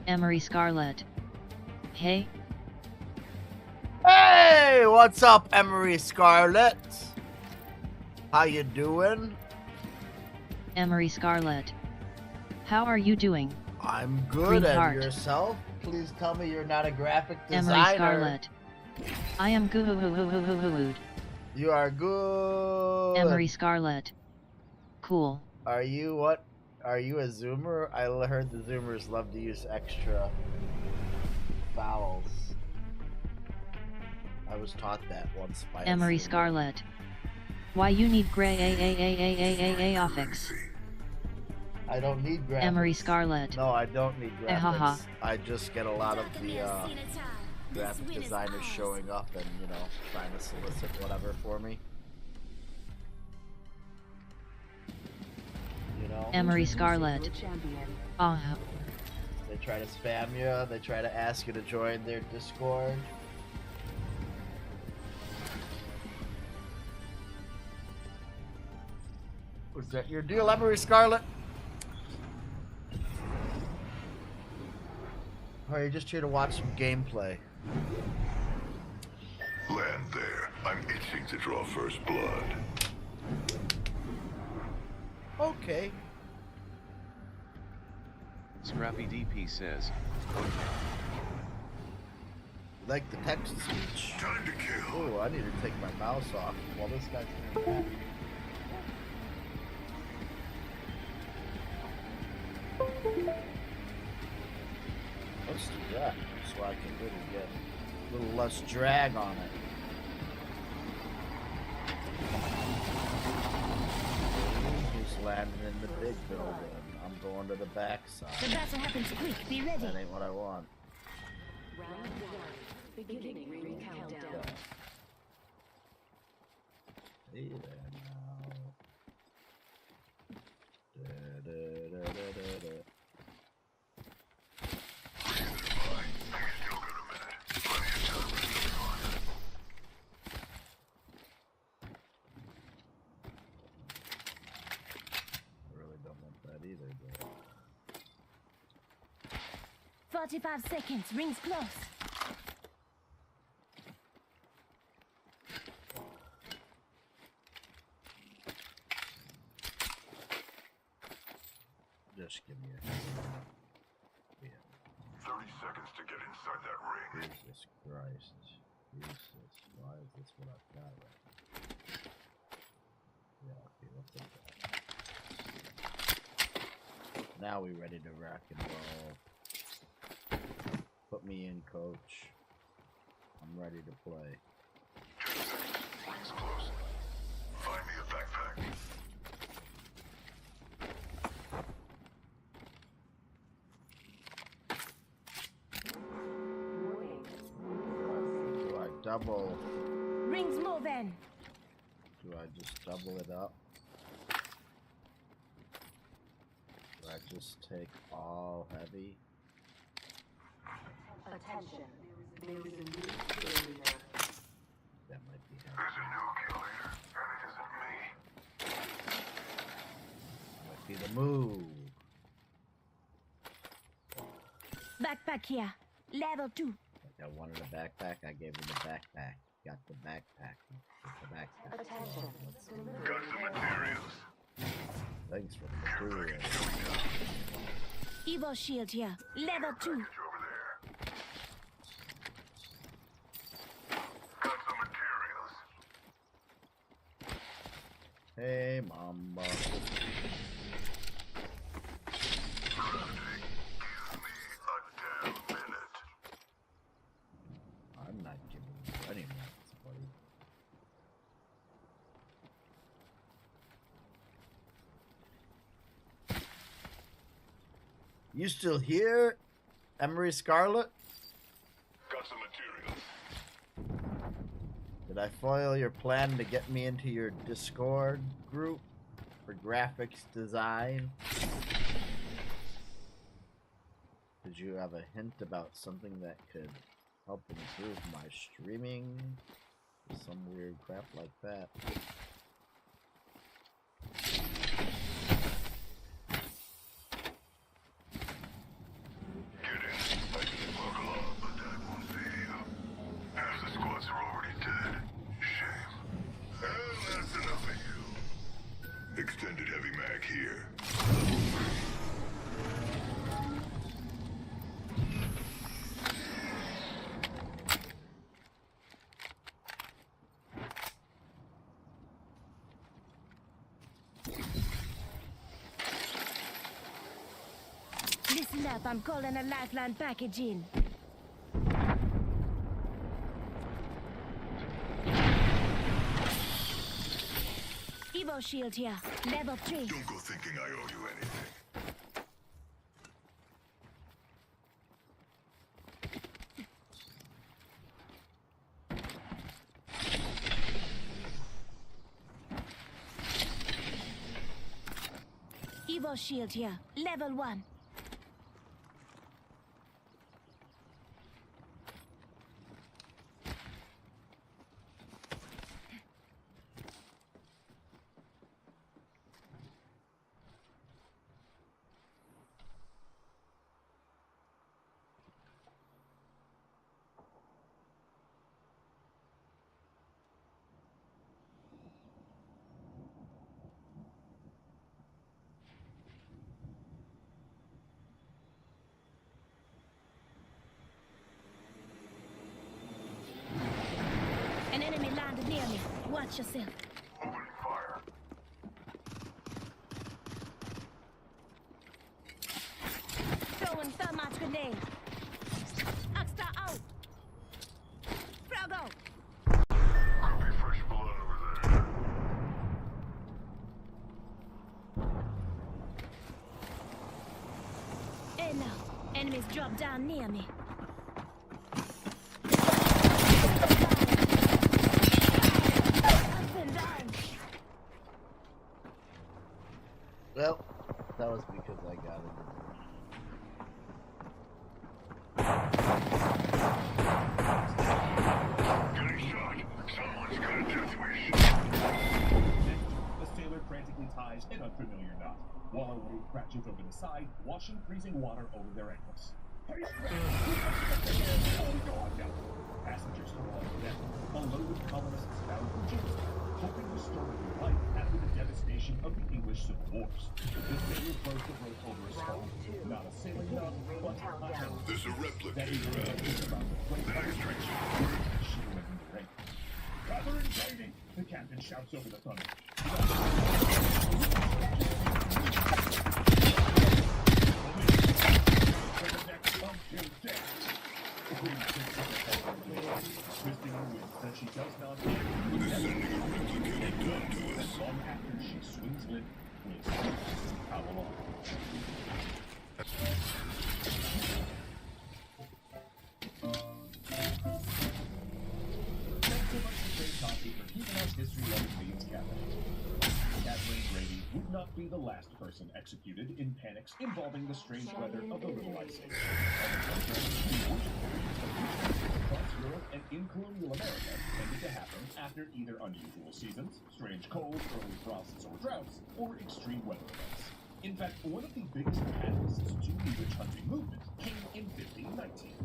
Emery Scarlett. Hey? Hey, what's up, Emery Scarlett? How you doing? Emery Scarlett. How are you doing? I'm good, Green and heart. yourself? Please tell me you're not a graphic designer. Emery Scarlett. I am good. You are good. Emery Scarlett. Cool. Are you what? Are you a zoomer? I heard the zoomers love to use extra vowels. I was taught that once by Emery a zoomer. Scarlett. Why you need gray affix? I don't need graphics. Emery Scarlett. No, I don't need graphics. Haha. I just get a lot of the graphic designers showing up and, you know, trying to solicit whatever for me. You know? Emery Scarlett. They try to spam you, they try to ask you to join their Discord. Was that your deal, Emery Scarlett? Or are you just here to watch some gameplay? Land there. I'm itching to draw first blood. Okay. Scrappy DP says, Like the text speech. Time to kill. Oh, I need to take my mouse off while this guy's doing that. Let's do that so I can really get a little less drag on it. He's landing in the big building. I'm going to the back The side. battle happens quick. Be ready. That ain't what I want. Round one. Beginning ring countdown. Hey there now. Da, da, da, da, da, da. I really don't want that either, but 45 seconds. Rings close. just give me a yeah. 30 seconds to get inside that ring. Jesus Christ. Jesus. Why is this what I've got right now? Yeah, okay, let's take that. Now we ready to rock and roll. Put me in, coach. I'm ready to play. 10 seconds. Ring's close. Find me a backpack. Do I double? Rings moving. Do I just double it up? Do I just take all heavy? Attention. There is a new kill leader. That might be There's heavy. a new kill leader, and it isn't me. Might be the move. Backpack here. Level 2. Like I wanted a backpack, I gave him the backpack. Got the backpack. Get the backpack. Attention. Let's see. Got some materials. Thanks for the material. Evo shield here. Level 2. Package over there. Got some materials. Hey, Mamba. Crafting. Give me a damn minute. I'm not giving you any minutes, buddy. You still here, Emery Scarlett? Got some materials. Did I foil your plan to get me into your Discord group for graphics design? Did you have a hint about something that could help improve my streaming? Some weird crap like that. Get in up, I'm calling a lifeline package in. Evo shield here, level 3. Don't go thinking I owe you anything. Evo shield here, level 1. An enemy landed near me. Watch yourself. Open fire. Throwing thermite grenade. Axta out. Froggo. Copy fresh blood over there. Hey now. Enemies drop down near me. Up and down. Well, that was because I got it. Getting shot. Someone's got a death wish. The sailor frantically ties an unfamiliar knot, while a wave crashes over the side, washing freezing water over their ankles. Hey, passengers come on deck. A load of colonists bound for Jamestown, hoping to restore their life after the devastation of the English Civil Wars. The sailor throws the rope over his skull. Not a sailing knot, but a knot. There's a That replicator is out. The next train's Catherine Brady! The captain shouts over the thunder. Twisting her wings that she does not hear. They're sending a replicator down to us. Long after she swings limp, wings howl on. Thanks so much to Trey Coffee for keeping us history loving beings caffeinated. Kathleen Brady would not be the last person executed in panics involving the strange weather of the Little Ice Age. On the contrary, the worst across Europe and in colonial America tended to happen after either unusual seasons, strange colds, early frosts or droughts, or extreme weather events. In fact, one of the biggest catalysts to the witch hunting movement came in 1519.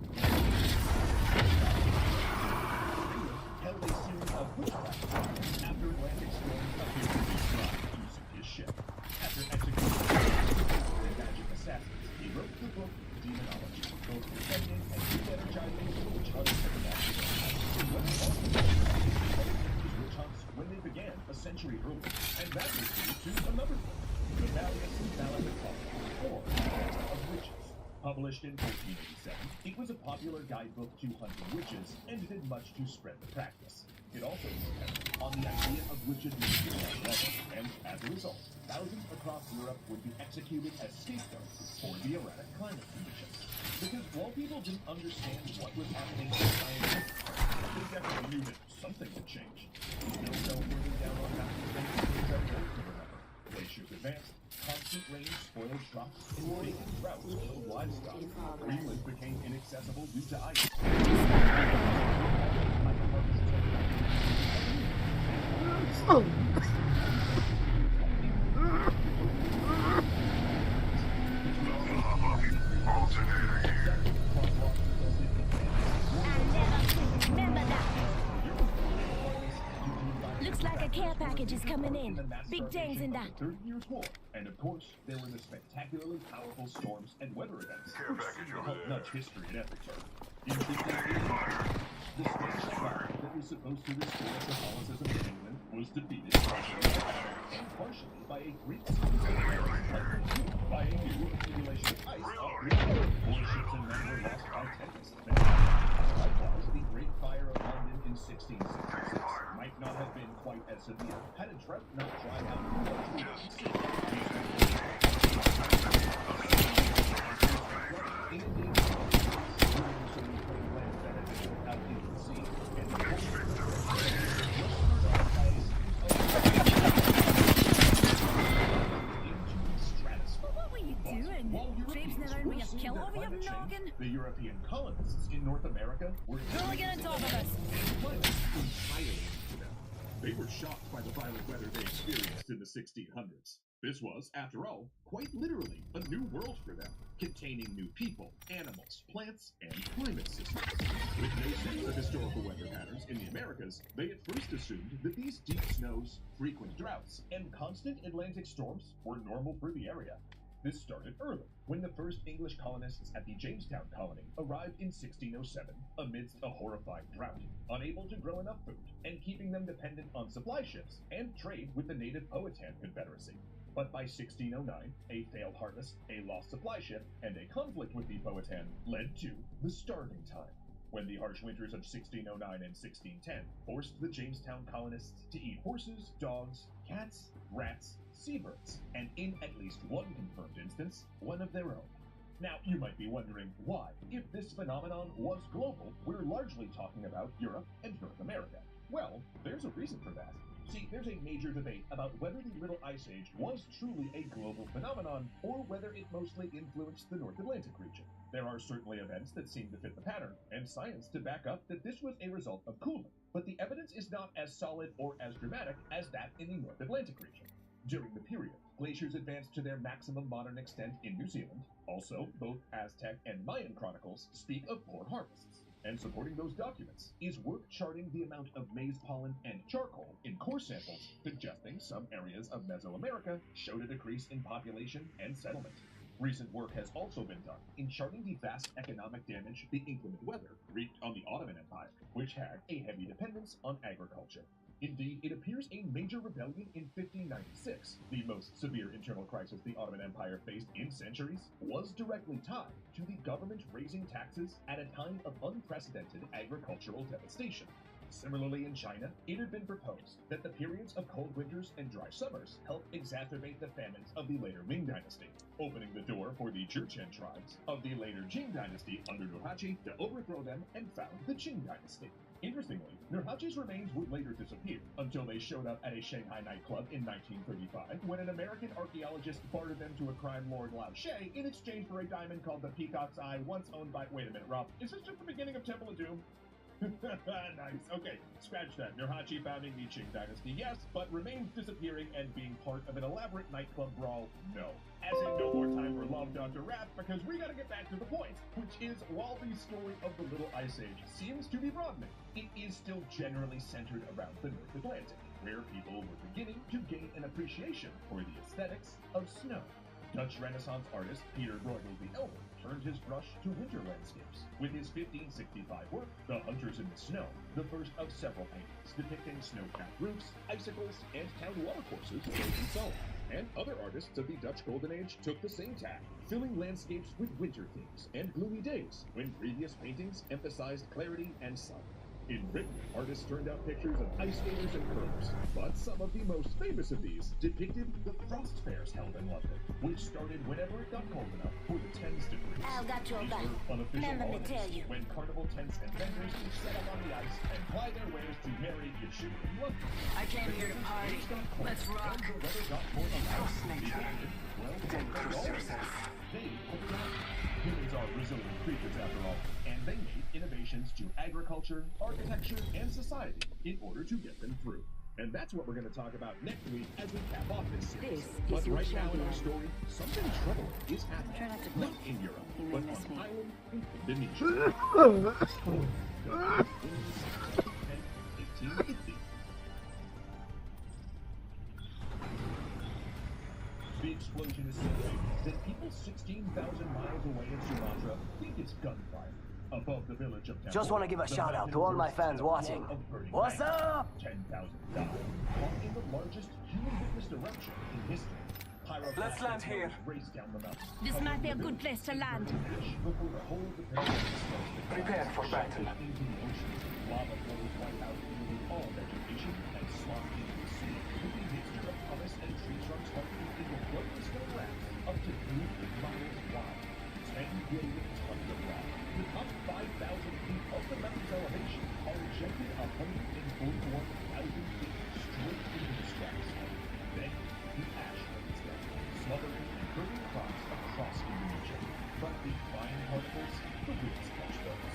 Held a series of witchcraft trials after Atlantic Storm appeared to be trying to sink his ship. After executing the magic assassins, he wrote the book Demonology, both defending and re-energizing the witch hunts of the national witch hunts when they began a century earlier, and that was due to another book, The Malleus Maleficarum, or Tale of Witches. Published in 1487, it was a popular guidebook to hunting witches and did much to spread the practice. It also depended on the idea of witches being level, and as a result, thousands across Europe would be executed as scapegoats for the erratic climate conditions. Because while people didn't understand what was happening in science, they definitely knew that something would change. No fell further down on that than things are worth to remember. Glaciers advanced, constant rain spoiled crops, and frequent droughts killed livestock. Greenland became inaccessible due to ice. Alternator here. Remember that. Looks like a care package is coming in. Big things in that. 30 Years' War. And of course, there were the spectacularly powerful storms and weather events, Care which package seem to over help there. nudge history in every turn. In 1589, the Spanish flag that was supposed to restore Catholicism in England was defeated partially and partially by a Greek by a new accumulation of ice off Greek. 4 ships and men were lost by Tempest. Likewise, the Great Fire of London in 1666 might not have been quite as severe had a drought not dried out the What were you doing? Japes never in with your kill over your noggin? The European colonists in North America were Who are gonna talk of us? entirely to them. They were shocked by the violent weather they experienced in the 1600s. This was, after all, quite literally a new world for them, containing new people, animals, plants, and climate systems. With no sense of historical weather patterns in the Americas, they at first assumed that these deep snows, frequent droughts, and constant Atlantic storms were normal for the area. This started early, when the first English colonists at the Jamestown colony arrived in 1607 amidst a horrifying drought, unable to grow enough food, and keeping them dependent on supply ships and trade with the native Powhatan Confederacy. But by 1609, a failed harvest, a lost supply ship, and a conflict with the Powhatan led to the Starving Time, when the harsh winters of 1609 and 1610 forced the Jamestown colonists to eat horses, dogs, cats, rats, seabirds, and in at least one confirmed instance, one of their own. Now, you might be wondering why, if this phenomenon was global, we're largely talking about Europe and North America. Well, there's a reason for that. See, there's a major debate about whether the Little Ice Age was truly a global phenomenon, or whether it mostly influenced the North Atlantic region. There are certainly events that seem to fit the pattern, and science to back up that this was a result of cooling, but the evidence is not as solid or as dramatic as that in the North Atlantic region. During the period, glaciers advanced to their maximum modern extent in New Zealand. Also, both Aztec and Mayan chronicles speak of poor harvests. And supporting those documents is work charting the amount of maize pollen and charcoal in core samples, suggesting some areas of Mesoamerica showed a decrease in population and settlement. Recent work has also been done in charting the vast economic damage the inclement weather wreaked on the Ottoman Empire, which had a heavy dependence on agriculture. Indeed, it appears a major rebellion in 1596, the most severe internal crisis the Ottoman Empire faced in centuries, was directly tied to the government raising taxes at a time of unprecedented agricultural devastation. Similarly, in China, it had been proposed that the periods of cold winters and dry summers helped exacerbate the famines of the later Ming Dynasty, opening the door for the Jurchen tribes of the later Qing Dynasty under Nurhaci to overthrow them and found the Qing Dynasty. Interestingly, Nurhaci's remains would later disappear until they showed up at a Shanghai nightclub in 1935 when an American archaeologist bartered them to a crime lord Lao She in exchange for a diamond called the Peacock's Eye, once owned by— wait a minute, Rob, is this just the beginning of Temple of Doom? Nice. Okay, scratch that. Nurhaci founding the Qing Dynasty, yes, but remains disappearing and being part of an elaborate nightclub brawl, no. As in no more time for love, Dr. Wrath, because we gotta get back to the point, which is, while the story of the Little Ice Age seems to be broadening, it is still generally centered around the North Atlantic, where people were beginning to gain an appreciation for the aesthetics of snow. Dutch Renaissance artist Peter Bruegel the Elder turned his brush to winter landscapes with his 1565 work, The Hunters in the Snow, the first of several paintings depicting snow-capped roofs, icicles, and town watercourses frozen solid. And other artists of the Dutch Golden Age took the same tack, filling landscapes with winter themes and gloomy days when previous paintings emphasized clarity and sun. In Britain, artists turned out pictures of ice skaters and curlers, but some of the most famous of these depicted the frost fairs held in London, which started whenever it got cold enough for the Thames to freeze. Al got your These back. were unofficial Now let me holidays tell you. when carnival tents and vendors would set up on the ice and ply their wares to merry Yeshu in London. I came here to party. Let's rock. And the weather got more alive. People did, well, they put it on. Humans are resilient creatures after all, and they made innovations to agriculture, architecture, and society in order to get them through. And that's what we're going to talk about next week as we cap off this series. This But is your right now in our champion. story, something troubling is happening. Try not to Not blink. in Europe, You may but miss on me. an island in Indonesia. 1850. The explosion is so big that people 16,000 miles away in Sumatra think it's gunfire. above the village of Temple. Just want to give a the shout out mountain to all my bursts fans in a flood watching. of burning What's magma. up? 10,000 died, caught in the largest human-witnessed eruption in history. Let's land here. Race down the mountain. This might be a good place to land. Ash before the whole of the paradise. Prepare for battle. Into the ocean. Lava flows wipe out nearly all vegetation and slop into the sea. Quickly hits the pumice and tree trunks hardening into floatless snow rafts up to 3 miles wide. 10 billion tons of rock, with up 5,000 feet of the mountain's elevation, are ejected 141,000 feet straight into the stratosphere. Then, the ash rains down, smothering and burning crops across Indonesia. But the fine particles, the winds catch those,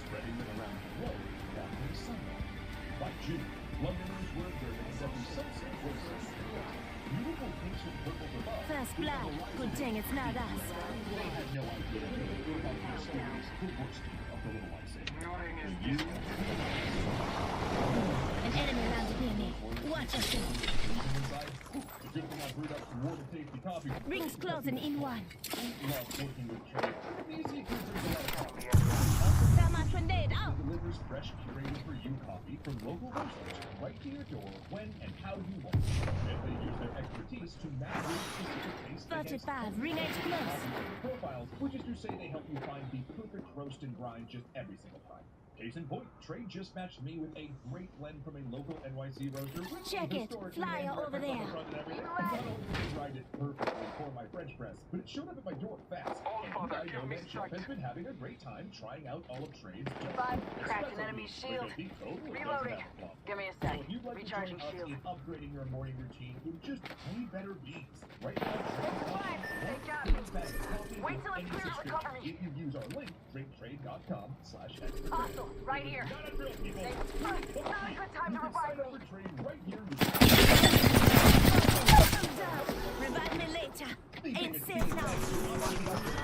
spreading them around the globe, blocking sunlight. By June, Londoners were observing every sunset was beautiful pinks and purples above. First blood. Good thing it's not us. I had no idea about the stories, the worst of the little ones. And you, An enemy landed near me. Watch us. inside, the good thing I brewed up some warm and tasty coffee. Rings closing in one. Love working with Trey. Easy because there's a lot of coffee. Found my grenade out. Delivers fresh, curated for you coffee from local roasters right to your door when and how you want. And they use their expertise to match your specific taste. 35, ring edge close. Profiles, which is to say they help you find the perfect roast and grind just every single time. Case in point, Trey just matched me with a great blend from a local NYC roaster. with Check it. historic Flyer name over reference on the there. front and everything. Not only did he grind it perfectly for my French press, but it showed up at my door fast. And I know that Chef has been having a great time trying out all of Trey's Five, cracked an enemy shield. Reloading. Give me a So sec. if you'd like Recharging to join us shield. in upgrading your morning routine with just way better beans, right now, Fine, take out. Wait till it clears to cover me. if you use our link, drinktrade.com/extra. Hostile, right here. Not a drill, people. Not a good time to You can sign revive up me. for trade right here. Revive me later. Ain't safe now.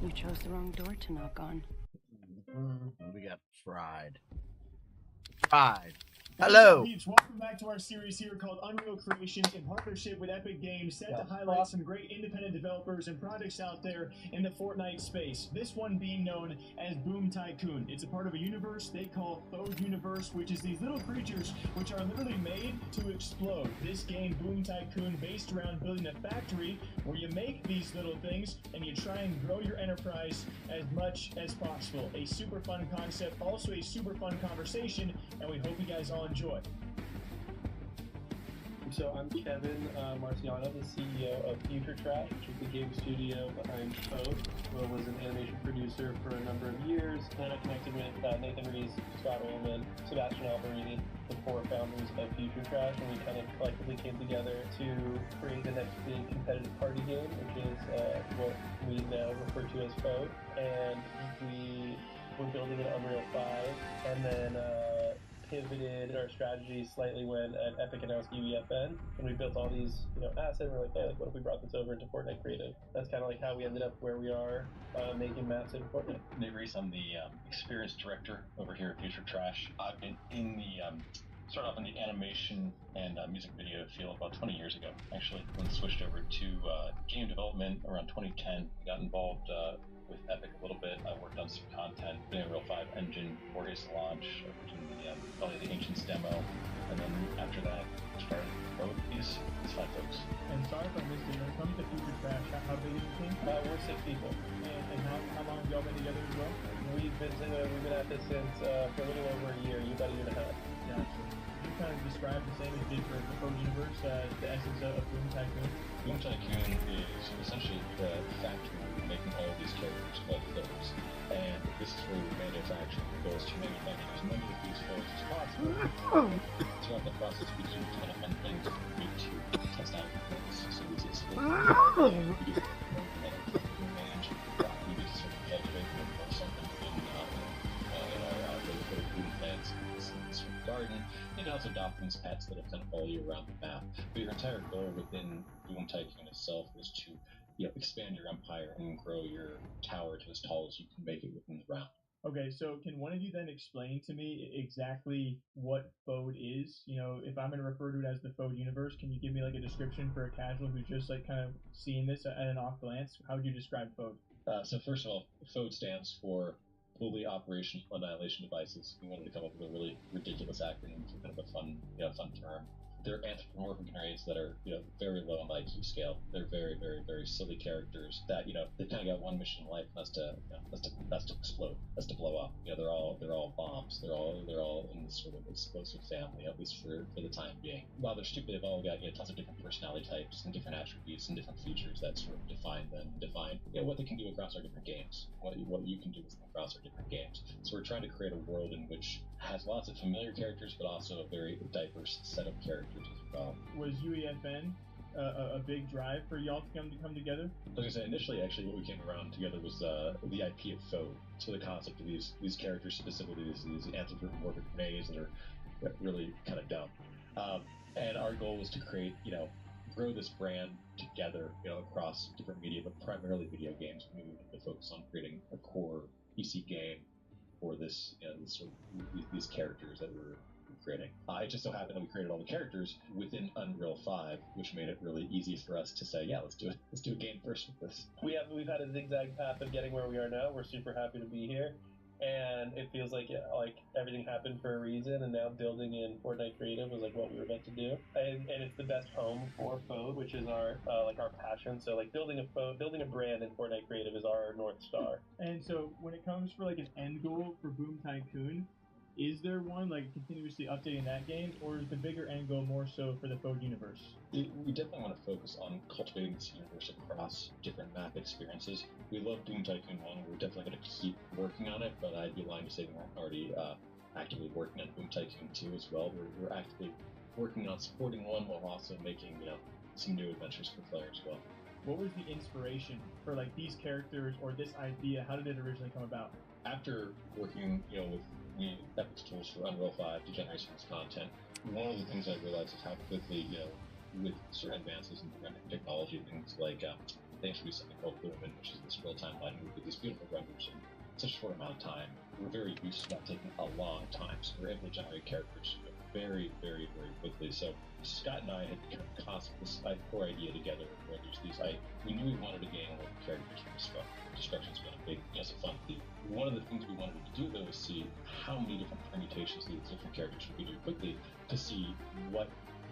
You chose the wrong door to knock on. We got fried. Fried. Hello. Peeps, welcome back to our series here called Unreal Creations in partnership with Epic Games, set to highlight some great independent developers and projects out there in the Fortnite space. This one being known as Boom Tycoon. It's a part of a universe they call Thode Universe, which is these little creatures which are literally made to explode. This game, Boom Tycoon, based around building a factory where you make these little things and you try and grow your enterprise as much as possible. A super fun concept, also a super fun conversation, and we hope you guys all enjoy. So I'm Kevin Marciano, the CEO of Future Trash, which is the game studio behind Code. I was an animation producer for a number of years. Then I connected with Nathan Rees, Scott Ullman, Sebastian Alberini, the four founders of Future Trash, and we kind of collectively came together to create the next big competitive party game, which is what we now refer to as Code. And we were building an Unreal 5, and then pivoted our strategy slightly when Epic announced UEFN, and we built all these assets, and we're like, hey, what if we brought this over into Fortnite Creative? That's kind of like how we ended up where we are, making maps in Fortnite. Nate Reese, I'm the experience director over here at Future Trash. I've been in the started off in the animation and music video field about 20 years ago, actually, when switched over to game development around 2010. Got involved with Epic a little bit. I worked on some content in Unreal 5 engine for its launch, originally Valley of the Ancients demo, and then after that, started both these 5 folks. And sorry if I missed it, when it comes to Future Trash, how big is the team? We're 6 people. And how long have y'all been together as well? We've been at this since for a little over a year, about a year and a half. Gotcha. You kind of describe the same as did for the Thode Universe, the essence of Boom Tycoon. Boom Tycoon is essentially the factory making all of these characters called Thodes. And this is where we manufacture goes to manufacture as many of these Thodes as possible. Throughout the process, we do a ton of fun things we need to test out things. So we get to manage, we get to sort of cultivate or something in our little food plants in this garden. You can also adopt these pets that have kind of follow you around the map. But your entire goal within Boom Tycoon itself is to expand your empire and grow your tower to as tall as you can make it within the round. Okay, so can one of you then explain to me exactly what Fode is? You know, if I'm going to refer to it as the Fode universe, can you give me like a description for a casual who's just like kind of seeing this at an off glance? How would you describe Fode? So first of all, Fode stands for Fully Operational Annihilation Devices. We wanted to come up with a really ridiculous acronym for kind of a fun term. They're anthropomorphic arrays that are, very low on the IQ scale. They're very, very, very silly characters that, they've kind of got one mission in life, and that's to explode, that's to blow up. They're all bombs. They're all in this sort of explosive family, at least for the time being. While they're stupid, they've all got tons of different personality types and different attributes and different features that sort of define them, what they can do across our different games, what you can do across our different games. So we're trying to create a world in which has lots of familiar characters, but also a very diverse set of characters as well. Was UEFN a big drive for y'all to come together? Like I said, initially, actually, what we came around together was the IP of Fode. So the concept of these characters, specifically these anthropomorphic arrays that are really kind of dumb. And our goal was to create, grow this brand together, across different media, but primarily video games. We wanted to focus on creating a core PC game for this, these characters that we're creating. It just so happened that we created all the characters within Unreal 5, which made it really easy for us to say, yeah, let's do it. Let's do a game first with this. We've had a zigzag path of getting where we are now. We're super happy to be here, and it feels like everything happened for a reason. And now building in Fortnite Creative was like what we were meant to do, and it's the best home for Fode, which is our passion. So building a brand in Fortnite Creative is our North Star. And so when it comes for an end goal for Boom Tycoon, is there one continuously updating that game, or is the bigger end goal more so for the Fode universe? We definitely want to focus on cultivating this universe across different map experiences. We love Boom Tycoon 1. We're definitely going to keep working on it, but I'd be lying to say we're already actively working on Boom Tycoon 2 as well. We're actively working on supporting 1 while also making some new adventures for players as well. What was the inspiration for these characters or this idea? How did it originally come about? After working with Epic's tools for Unreal 5 to generate some of this content, one of the things I realized is how quickly, with certain advances in rendering technology, things like they introduced something called Lumen, which is this real-time lighting with these beautiful renders in such a short amount of time. We're very used to that taking a long time, so we're able to generate characters very, very, very quickly. So Scott and I had concept this core idea together where there's we knew we wanted a game where the characters from destruction's been a big, it's a fun theme. One of the things we wanted to do though is see how many different permutations these different characters could do quickly to see what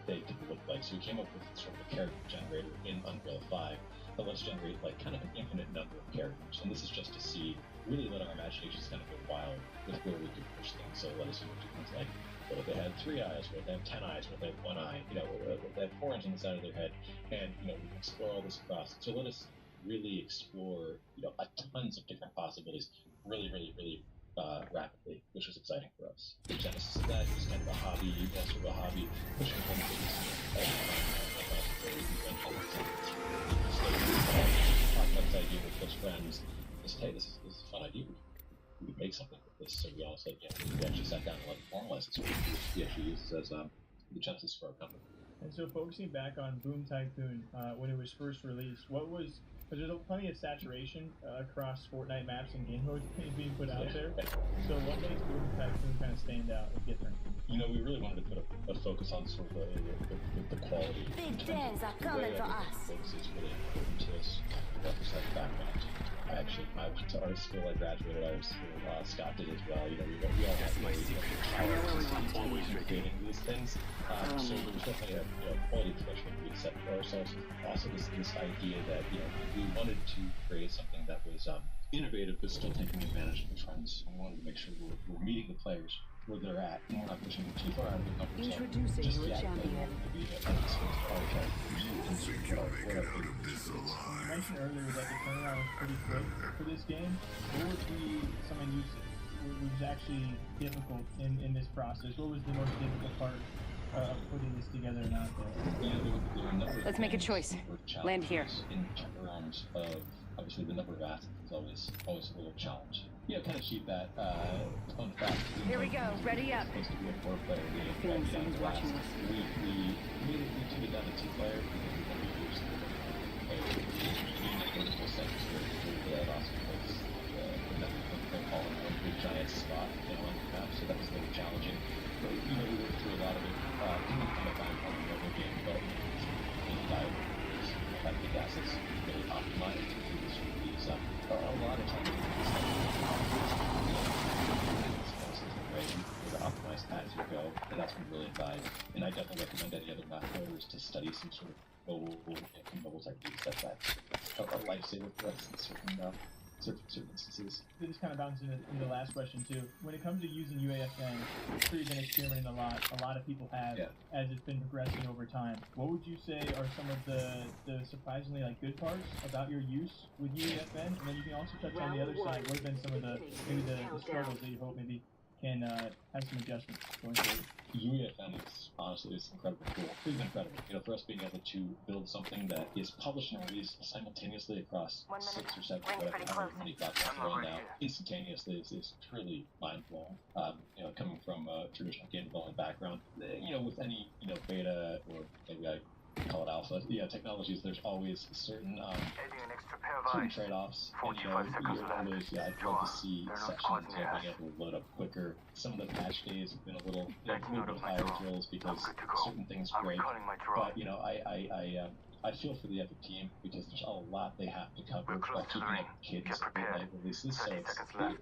they could look like. So we came up with sort of a character generator in Unreal 5 that lets generate kind of an infinite number of characters. And this is just to really let our imaginations kind of go wild with where we could push things. So let us do things like, what if they had 3 eyes, what if they have 10 eyes, what if they have 1 eye, what if they have 4 eyes on the side of their head, and we can explore all this across. So let us really explore tons of different possibilities really, really, really rapidly, which was exciting for us. The genesis of that is kind of a hobby, pushing things talk about this idea with close friends. Hey, this is a fun idea. We could make something with this. So we all said, we actually sat down and let it formalize this. We actually used this as the genesis for our company. And so focusing back on Boom Tycoon, when it was first released, because there's plenty of saturation across Fortnite maps and game modes being put out there. So what makes Boom Tycoon kind of stand out and different? We really wanted to put a focus on sort of the quality. Big days are coming for us. Focus is really important to us. Background. I went to art school. I graduated art school. Scott did as well. We all have always creating these things. So there was definitely a quality threshold we set for ourselves. Also, this idea that we wanted to create something that was innovative but still taking advantage of the trends. We wanted to make sure we're meeting the players where they're at, and we're not pushing them too far out of the comfort zone. Introducing Just your yet. champion. You think you'll make it out of this You alive? mentioned earlier that the turnaround was pretty quick for this game. What would be something which was actually difficult in this process? What was the most difficult part of putting this together and out there? Let's make a choice. Land here. In terms of, obviously, the number of assets is always a little challenge. Kind of cheap that. Fun fact. Here we go. Ready up. It's supposed to be a 4-player game. Feeling someone's watching us. We immediately took it down to 2-player because we wanted to use vertical sectors where that awesome place. The call it a big jump mind is a lot of times to optimize that as you go, and that's been really advised. And I definitely recommend any other math coders to study some sort of mobile techniques. That's a lifesaver for us in certain instances. This kind of bounces into the last question too. When it comes to using UAFN, I'm sure you've been experimenting a lot. A lot of people have, as it's been progressing over time. What would you say are some of the surprisingly good parts about your use with UAFN? And then you can also touch on the other side. What have been some of the struggles that you hope maybe can have some adjustments going forward? UEFN is honestly incredibly cool. It's incredible. For us being able to build something that is published and released simultaneously across 6 or 7 however many platforms right now, instantaneously is truly mind blowing. Coming from a traditional game development background, with any beta or maybe I call it alpha, technologies, there's always certain trade-offs. And, you're always, I'd love to see sections being able to load up quicker. Some of the patch days have been a little bit higher drills because certain things break. But, I feel for the Epic team because there's a lot they have to cover while keeping up cadence of midnight releases. So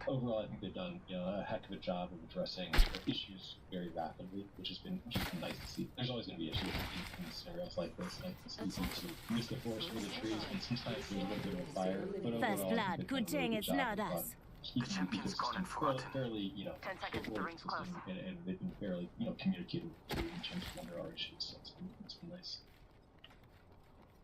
overall, I think they've done a heck of a job of addressing issues very rapidly, which has been nice to see. There's always going to be issues in scenarios like this. It's easy to miss the forest for the trees, and sometimes there's a little bit of a fire. But overall, First blood, good thing it's not us. Keeping the ecosystem fairly, straightforward system, and they've been fairly, communicative to in terms of when there are issues. So it's been nice.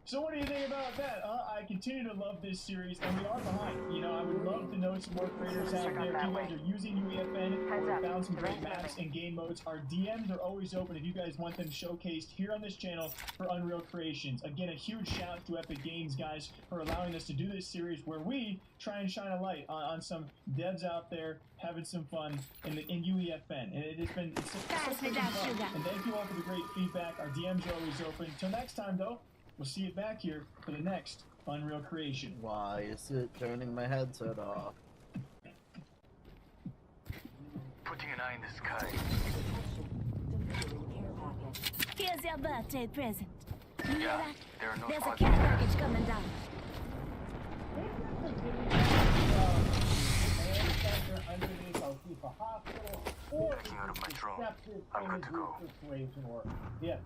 So what do you think about that? I continue to love this series, and we are behind. I would love to know some more creators out there. If you guys are using UEFN or found some great maps and game modes, our DMs are always open if you guys want them showcased here on this channel for Unreal Creations. Again, a huge shout out to Epic Games, guys, for allowing us to do this series where we try and shine a light on some devs out there having some fun in UEFN. And it's fun. And thank you all for the great feedback. Our DMs are always open. Until next time, though. We'll see you back here for the next Unreal Creation. Why is it turning my headset off? Putting an eye in the sky. Here's your birthday present. You hear that? There are no There's a care package coming down. Backing out of my drone. I'm good to go. Yeah.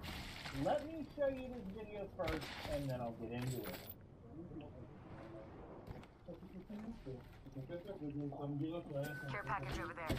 Let me show you this video first, and then I'll get into it. Care package over there.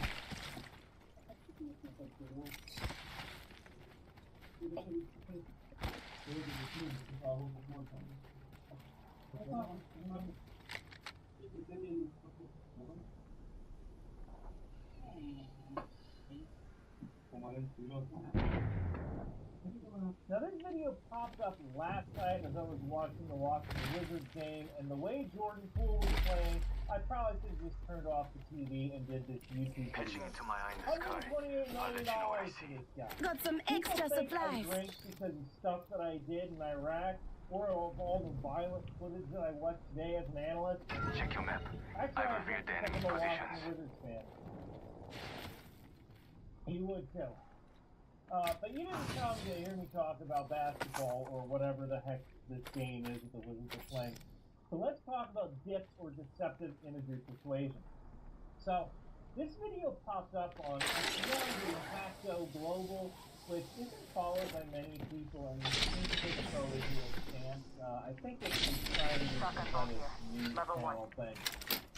Now this video popped up last night as I was watching the Wizards game, and the way Jordan Poole was playing, I probably should have just turned off the TV and did this YouTube Pitching video. into my eye in the sky. $128 million for this guy. Got some extra People think supplies. I'm great because of stuff that I did in Iraq, or of all the violent footage that I watched today as an analyst. Check your map. Actually, I I revealed the am enemy a positions. Washington Wizards fan. You would too. But you didn't come to hear me talk about basketball or whatever the heck this game is that the Wizards are playing. So let's talk about dip or deceptive imagery persuasion. So this video popped up on Impacto Global, which isn't followed by many people, and seems to take a pro-Israel stance. I think it's trying to news channel thing.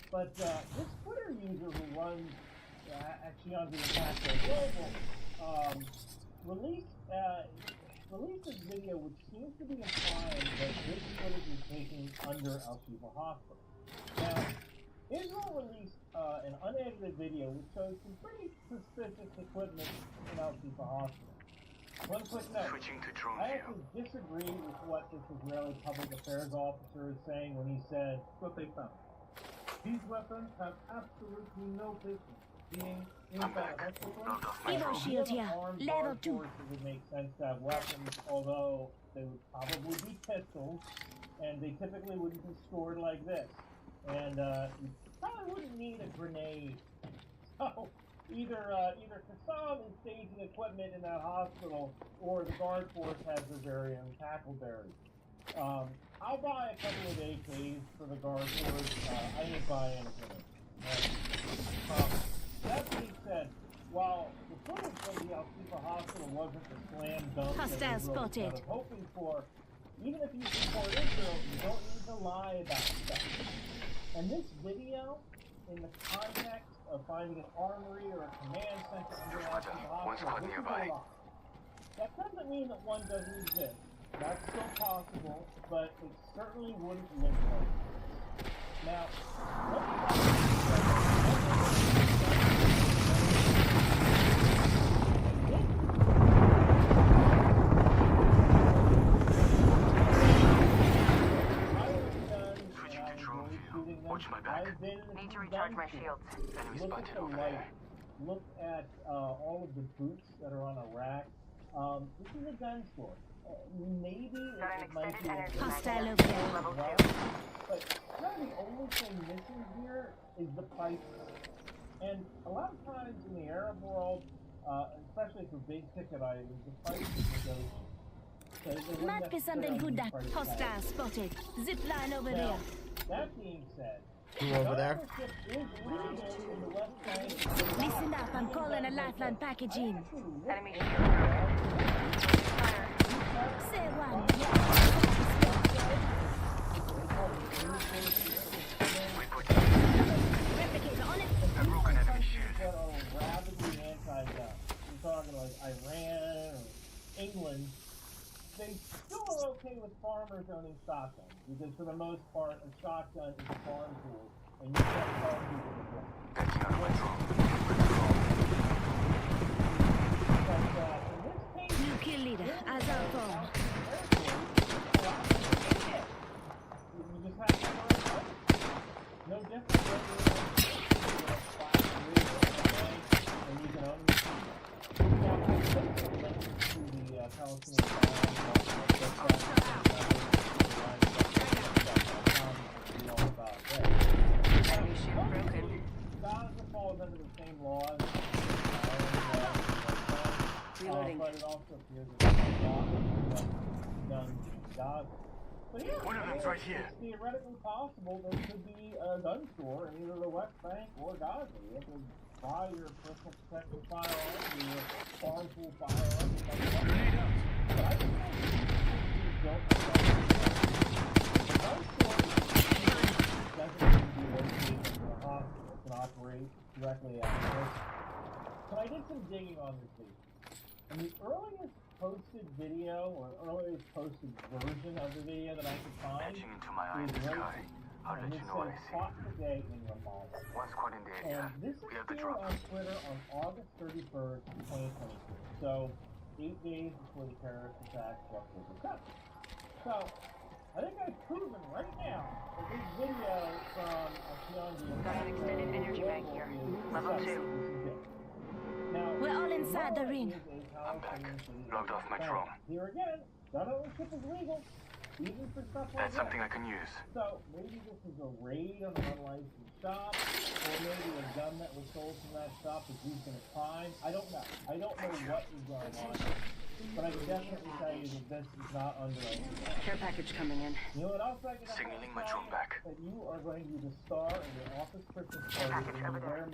But this Twitter user who runs actually on the Impacto Global released this video which seems to be implying that this footage is taken under Al-Shifa Hospital. Now, Israel released an unedited video which shows some pretty suspicious equipment in Al-Shifa Hospital. One quick note, I actually disagree with what this Israeli public affairs officer is saying when he said what they found. These weapons have absolutely no business being inside a hospital. Evo shield here, level 2. It would make sense to have weapons, although they would probably be pistols, and they typically wouldn't be stored like this. And you probably wouldn't need a grenade. So either Qassam is staging equipment in that hospital, or the guard force has their very own tackleberries. I'll buy a couple of AKs for the guard force. I didn't buy anything. That being said, while the footage from the Alcifa Hospital wasn't the slam dunk that Hostile I was spotted. hoping for, even if you support Israel, you don't need to lie about stuff. And this video, in the context of finding an armory or a command center under Alcifa Hospital, this is a lie. That doesn't mean that one doesn't exist. That's still possible, but it certainly wouldn't look like it. Now, let's talk Watch my back. Need to recharge my shields. Enemy Look spotted at the over light. there. Look at all of the boots that are on a rack. This is a gun store. Maybe it might be Hostile over there. Level 2. but kind of the only thing missing here is the price. And a lot of times in the Arab world, especially for big ticket items, the price is negotiable. So they wouldn't Might be something good that necessarily price tag. hostile spotted. Zip line over Now, there. that being said, Who over there? ownership is legal in the West Bank. Listen up, I'm calling a lifeline package in. Enemy shield broken. Fire. Say one. Replicator on it. A broken enemy shield. That are rabidly anti-gun. We're talking like Iran or England. They still are okay with farmers owning shotguns because for the most part, a shotgun is a farm tool, and you can't farm people with one. Taking out my drone. But in this case, New kill leader, as our phone. you just have to learn it. No different than and you can own the now, I think to the Palestinian Enemy shield broken. Gaza falls under the same laws. Reloading. But it also appears that guns in Gaza. But yeah, One of them's right here. It's theoretically possible there could be a gun store in either the West Bank or Gaza. You have to buy your personal protective firearms, your farm tool firearms, but I think don't the gun store doesn't need to be located in a hospital. It can operate directly out of this. But I did some digging on this video. And the earliest posted video, or earliest posted version of the video that I could find Edging into my eye in is the right sky. here. I'll let And you it know what I says see. "Fought today in Ramallah." One squad in the area. And this We have the appeared drop. on Twitter on August 31st, 2022. So, 8 days before the terrorist attack struck October 7th. So, I think I've proven right now that this video from Pyongyang Got an extended energy bank here. Level 2. Now, We're all inside the ring. I'm back. Logged off my drone. Here again, gun ownership is legal, even for stuff like That's something I can use. So maybe this is a raid on an unlicensed shop, or maybe a gun that was sold from that shop was used in a crime. I don't know. I don't know what is going on, but I can definitely tell you that this is not under licensed. Care package coming in. You know what else I can Signaling my drone back. that you are going to be the star of your office Christmas party when you wear a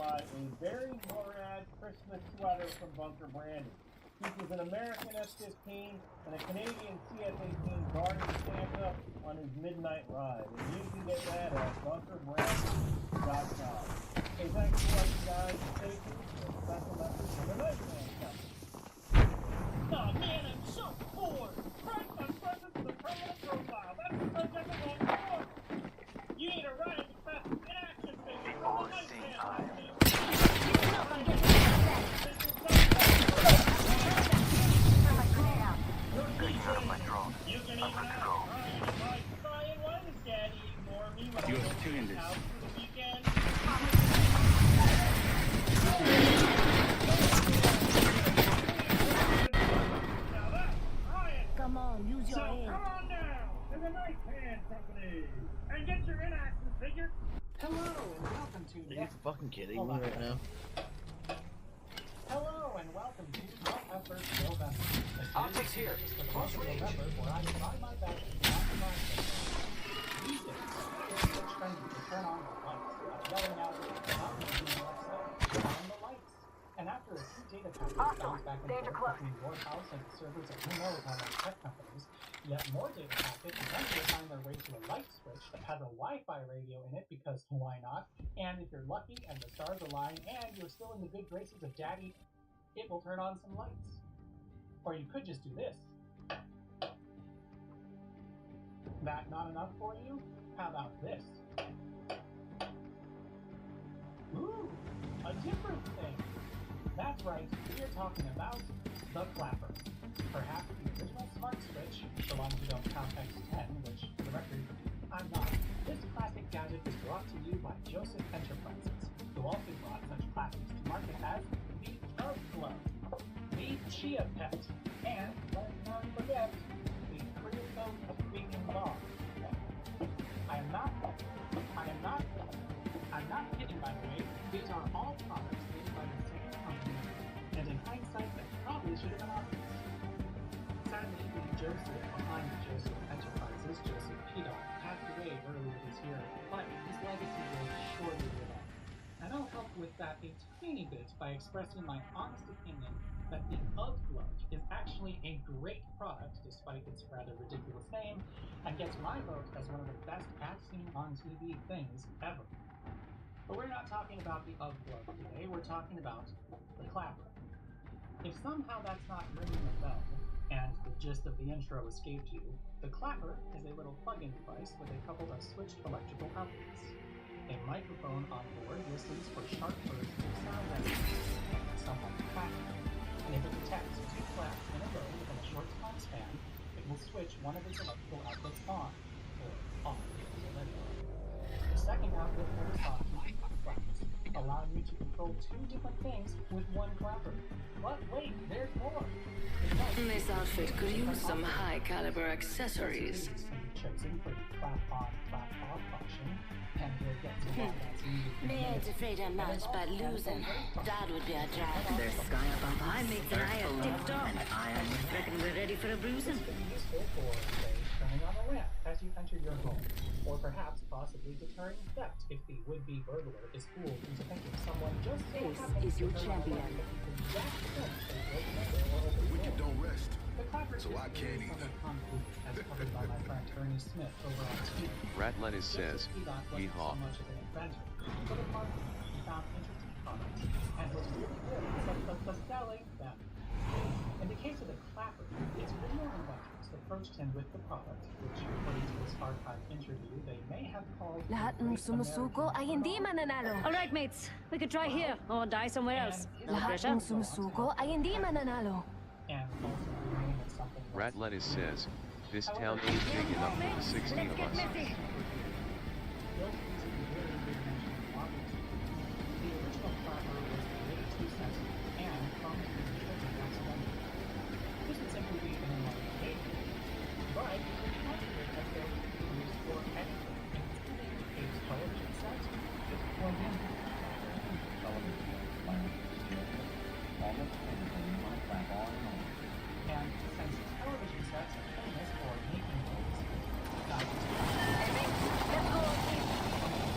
very Morad Christmas sweater from Bunker Branding. Features an American F-15 and a Canadian CS-18 guarding Santa on his midnight ride. And you can get that at bunkerbranding.com. Hey, thanks for watching, guys. Stay tuned for a special message from the Nightman Company. Oh man, I'm so bored! Christ, I'm present to the permanent profile. That's because I'm the wrong board. You need a ride at the best in action figure from the Nightman Company. Taking out of my drone. You can I'm good to go. Brian, why does Daddy ignore me when I You're go to still in his this. house for the weekend? Now that's Brian. Come on, use your So head. come on down to the Nightman Company and get your in-action figure. Hello and welcome to. Are you fucking kidding me right now? Hello and welcome to No Effort November. Optics here. The close November where I try my best to optimize days, it's so trendy to turn on the lights without yelling out, not making you upset, turn on the lights. And after a few data packets bounce back and forth between your house and the servers of who knows how many tech companies, yet more data packets eventually find their way to a light switch that has a Wi-Fi radio in it because why not? And if you're lucky and the stars align and you're still in the good graces of Daddy, it will turn on some lights. Or you could just do this. That not enough for you? How about this? Ooh, a different thing. That's right, we're talking about the Clapper. Perhaps the original smart switch, so long as you don't count X10, which, for the record, I'm not. This classic gadget was brought to you by Joseph Enterprises, who also brought such classics to market as the Earth Glove, the Chia Pet, and, let's not forget, the Creosote Speaking Dog. I'm not kidding, by the way. These are all products made by the same company, and in hindsight, that probably should have been obvious. Sadly, the Joseph behind Joseph Enterprises, Joseph P-Dog, passed away earlier this year, but his legacy will surely live on. And I'll help with that a tiny bit by expressing my honest opinion that the UGG glove is actually a great product despite its rather ridiculous name, and gets my vote as one of the best as-seen on TV things ever. But we're not talking about the UGG glove today, we're talking about the Clapper. If somehow that's not ringing a bell, and the gist of the intro escaped you, the Clapper is a little plug-in device with a couple of switched electrical outlets. A microphone on board listens for sharp bursts of sound energy, somewhat clapping, and if it detects two claps in a row within a short time span, it will switch one of its electrical outlets on, or off, as a regular. The second outlet will respond to claps, allowing you to control two different things with one clapper. But wait, there's more! This outfit could use some high-caliber accessories. Chosen for the clap-on, clap-off function, and you'll get to one that's needed. Maid's afraid I'm not about losing. That would be a drag. There's sky above us. I make the eye a tipped off. And I reckon we're ready for a bruising. This could be useful for, say, turning on a lamp as you enter your home, or perhaps possibly deterring theft if the would-be burglar is fooled into thinking someone just so happens This is your to turn on the champion. light at the exact moment they broke the door or opened the Wicked door. don't rest, The Clapper so I can't either. As covered by my friend Bernie Smith over on TV. Rat Lettuce says, Yeehaw. So much of an inventor, but in marketing, he found interesting products and was really good at selling them. In the case of the Clapper, its original inventors approached him with the product, which, according to his archived interview, they may have called Lahat ng sumusuko ay hindi mananalo. All right, mates. We could try here or die somewhere else. No Lahat pressure. ng sumusuko ay hindi mananalo. and also remain as something Rat Lettuce says, this town ain't big enough for the 60 Let's of get us. messy. built using the very big-dimensional models. The original Clapper was created to sense and comes from the children accidentally. This would simply be an unlikely behavior, but it would be accurate as though it could be used for anything, including a television set, or an television, almost anything you want to clap on and on. And since television sets are famous for making noise,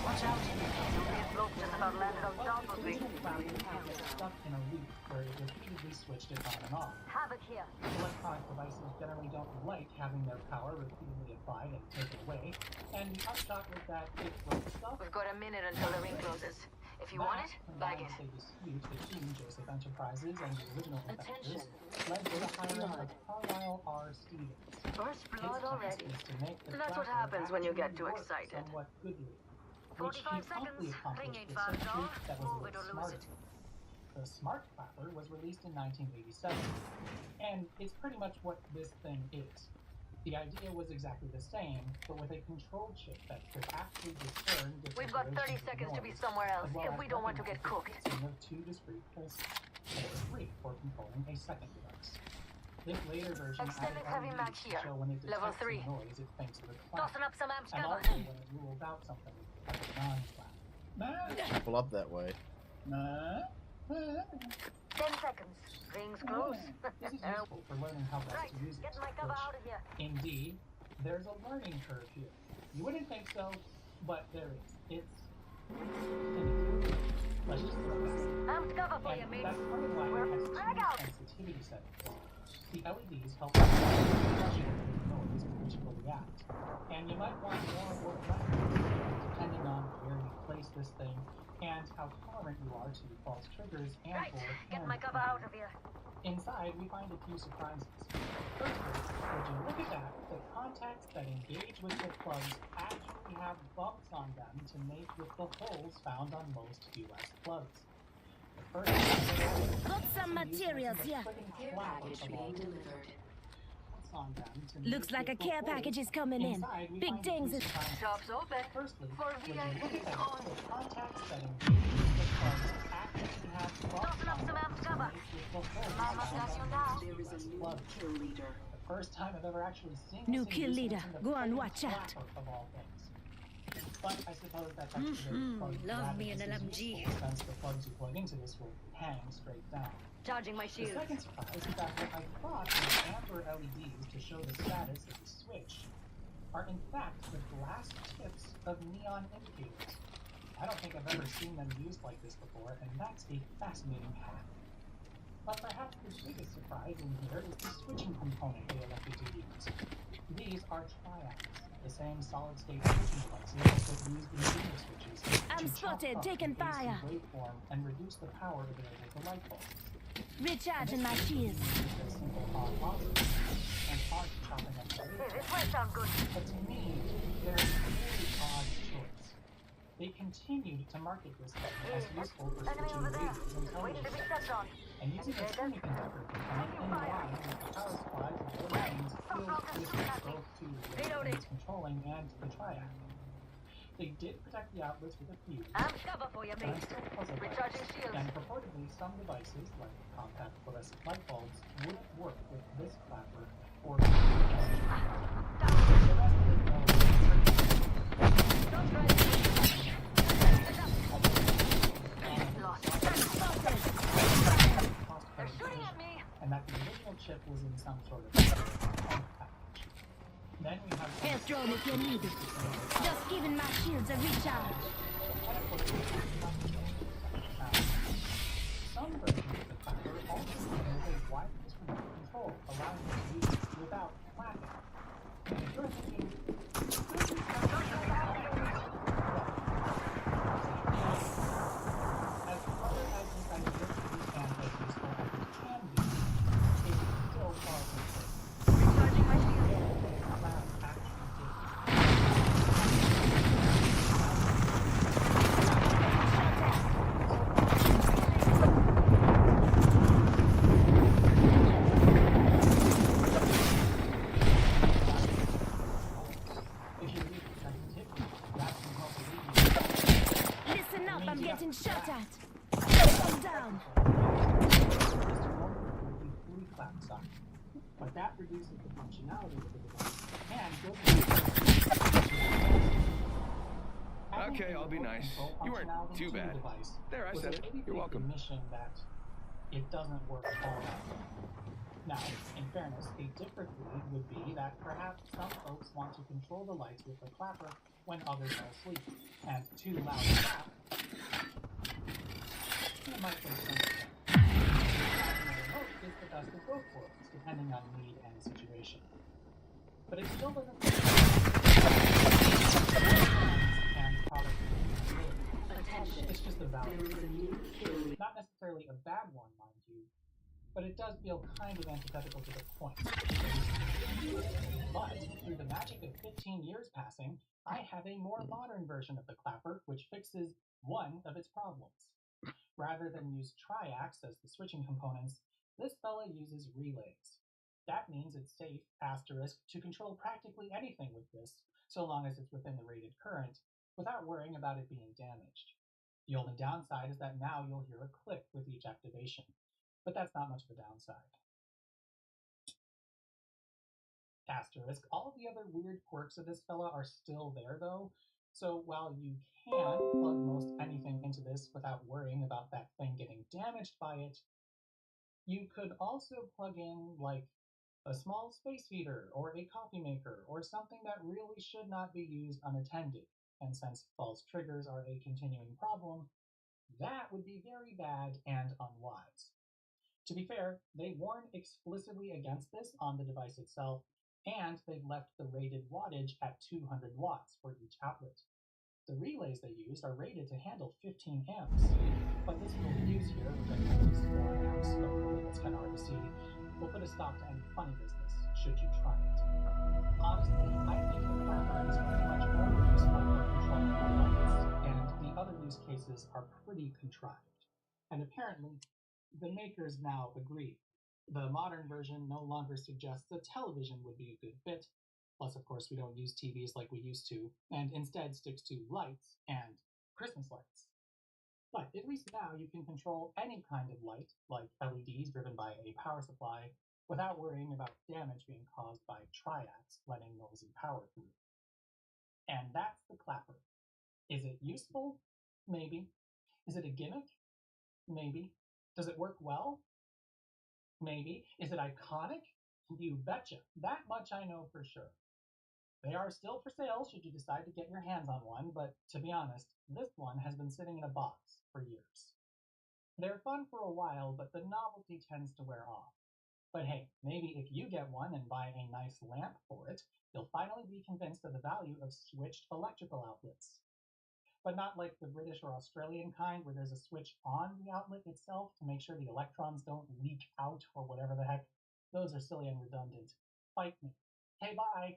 Watch out. This bloke just about landed on top of me. stuck in a loop where it repeatedly switched it on and off. Havoc here. Electronic devices generally don't like having their power repeatedly applied and taken away, and the upshot was that it broke stuff. We've got a minute until the ring closes. If you want it, bag it. A dispute between Joseph Enterprises and the original inventors led to the hiring of Carlisle R. Stevens. First His blood task already. is to make the That's what Clapper happens when you get actually too work excited. somewhat goodly, which 45 he promptly seconds. accomplished Ring ain't with far, circuitry dog. that was a Move it little or lose smarter. it. The Smart Clapper was released in 1987, and it's pretty much what this thing is. The idea was exactly the same, but with a control chip that could actually discern different We've got 30 durations of seconds to be noise, somewhere else as well if as we don't want to get recognize the cooked. fixing of two discrete pulses, and 3 for controlling a second device. This later version Extended added heavy LEDs mag to here. show when it Level detects 3. a noise it thinks is a clap, Tossing up some amps, and come also on. when it rules out something like a non-clap. People up that way. 10 seconds. Rings close. This is useful for learning how best Right, to use it. get my cover which, out of here. Indeed, there's a learning curve here. You wouldn't think so, but there is. It's let's just throw it. I'm cover for you, And mate. that's part of why We're it has back two out. sensitivity settings. The LEDs help you noise which will react. And you might want more or less depending on where you place this thing and how tolerant you are to false triggers and Right, or get hand my cover out of here. Inside, we find a few surprises. Firstly, would you look at that, the contacts that engage with the plugs actually have bumps on them to mate with the holes found on most US plugs. The first Got some materials here. Care package being delivered. On them to Looks mate like a with the care holes. package is coming in. Inside, we Big find a things few is... surprises. Shop's open. Firstly, For when you look VIP at that, on. the contacts that engage with the plugs actually have bumps Open up on some them amps to cover. mate with the holes Mama's found got you on now. most US plugs. Kill leader. The first time I've ever actually seen New this in kill use, and leader. it's in the Go on, friggin' watch out. clapper of all things. But I suppose that's actually very love me an LMG. Since the plugs you plug into this will hang straight down. Charging my The shield. second surprise is that what I thought were amber LEDs to show the status of the switch are in fact the glass tips of neon indicators. I don't think I've ever seen them used like this before, and that's a fascinating hack. But perhaps the biggest surprise in here is the switching component they elected to use. These are triacs, the same solid-state switching devices that used in video switches I'm to chop spotted, up taking the AC fire. waveform and reduce the power available to light bulbs. Recharging my shields. There's simple on-off and hard chopping up the Hey, this might sound good. but to me, they're a really odd choice. They continued to market this thing as useful for Enemy switching over there. radios and Waiting to be television stepped on. and using a semiconductor component in line with the power supplies and other lines feels useful both to the Reloading. controlling and the triac. They did protect the outlets with a fuse. I'm cover for you, but I'm mate. still puzzled by Recharging this. shields. And purportedly, some devices, like compact fluorescent light bulbs, wouldn't work with this clapper or the rest of They're shooting at me. and that the original chip was in some sort of package. Then we have Air drone if you need it. Just giving my shields a recharge. Some versions of the clapper also enable a wireless remote control, allowing you to use it without clapping. And if you're thinking, as clever as this idea is and as useful as it can be, it is still far from safe. Recharging my shield. Clap actually did. If you read the sensitivity, that can help alleviate Listen up, I'm getting shot at. Come down. But that reduces the functionality of the device and Okay, I'll be nice. You weren't too bad. There, I said it. You're welcome. Admission that it doesn't work all that well. Now, in fairness, a different read would be that perhaps some folks want to control the lights with the clapper when others are asleep, and too loud a clap it might make sense to them. Having a remote is the best of both worlds, depending on need and situation. But it still doesn't and product Attention. it's just a value. Not necessarily a bad one, mind you, but it does feel kind of antithetical to the point. But through the magic of 15 years passing, I have a more modern version of the clapper which fixes one of its problems. Rather than use triacs as the switching components, this fella uses relays. That means it's safe, to control practically anything with this, so long as it's within the rated current, without worrying about it being damaged. The only downside is that now you'll hear a click with each activation, but that's not much of a downside. All the other weird quirks of this fella are still there though, so while you can plug most anything into this without worrying about that thing getting damaged by it, you could also plug in, like, A small space heater, or a coffee maker, or something that really should not be used unattended. And since false triggers are a continuing problem, that would be very bad and unwise. To be fair, they warn explicitly against this on the device itself, and they've left the rated wattage at 200 watts for each outlet. The relays they used are rated to handle 15 amps, but this little fuse here, which I think is 4 amps, but really that's kind of hard to see, will put a stop to any funny business, should you try it. Honestly, I think the Clapper is much more useful for controlling the lights, and the other use cases are pretty contrived. And apparently, the makers now agree. The modern version no longer suggests a television would be a good fit, plus of course we don't use TVs like we used to, and instead sticks to lights and Christmas lights. But at least now you can control any kind of light, like LEDs driven by a power supply, without worrying about damage being caused by triacs letting noisy power through. And that's the Clapper. Is it useful? Maybe. Is it a gimmick? Maybe. Does it work well? Maybe. Is it iconic? You betcha. That much I know for sure. They are still for sale should you decide to get your hands on one, but to be honest, this one has been sitting in a box for years. They're fun for a while, but the novelty tends to wear off. But hey, maybe if you get one and buy a nice lamp for it, you'll finally be convinced of the value of switched electrical outlets. But not like the British or Australian kind where there's a switch on the outlet itself to make sure the electrons don't leak out or whatever the heck. Those are silly and redundant. Fight me. Hey, bye!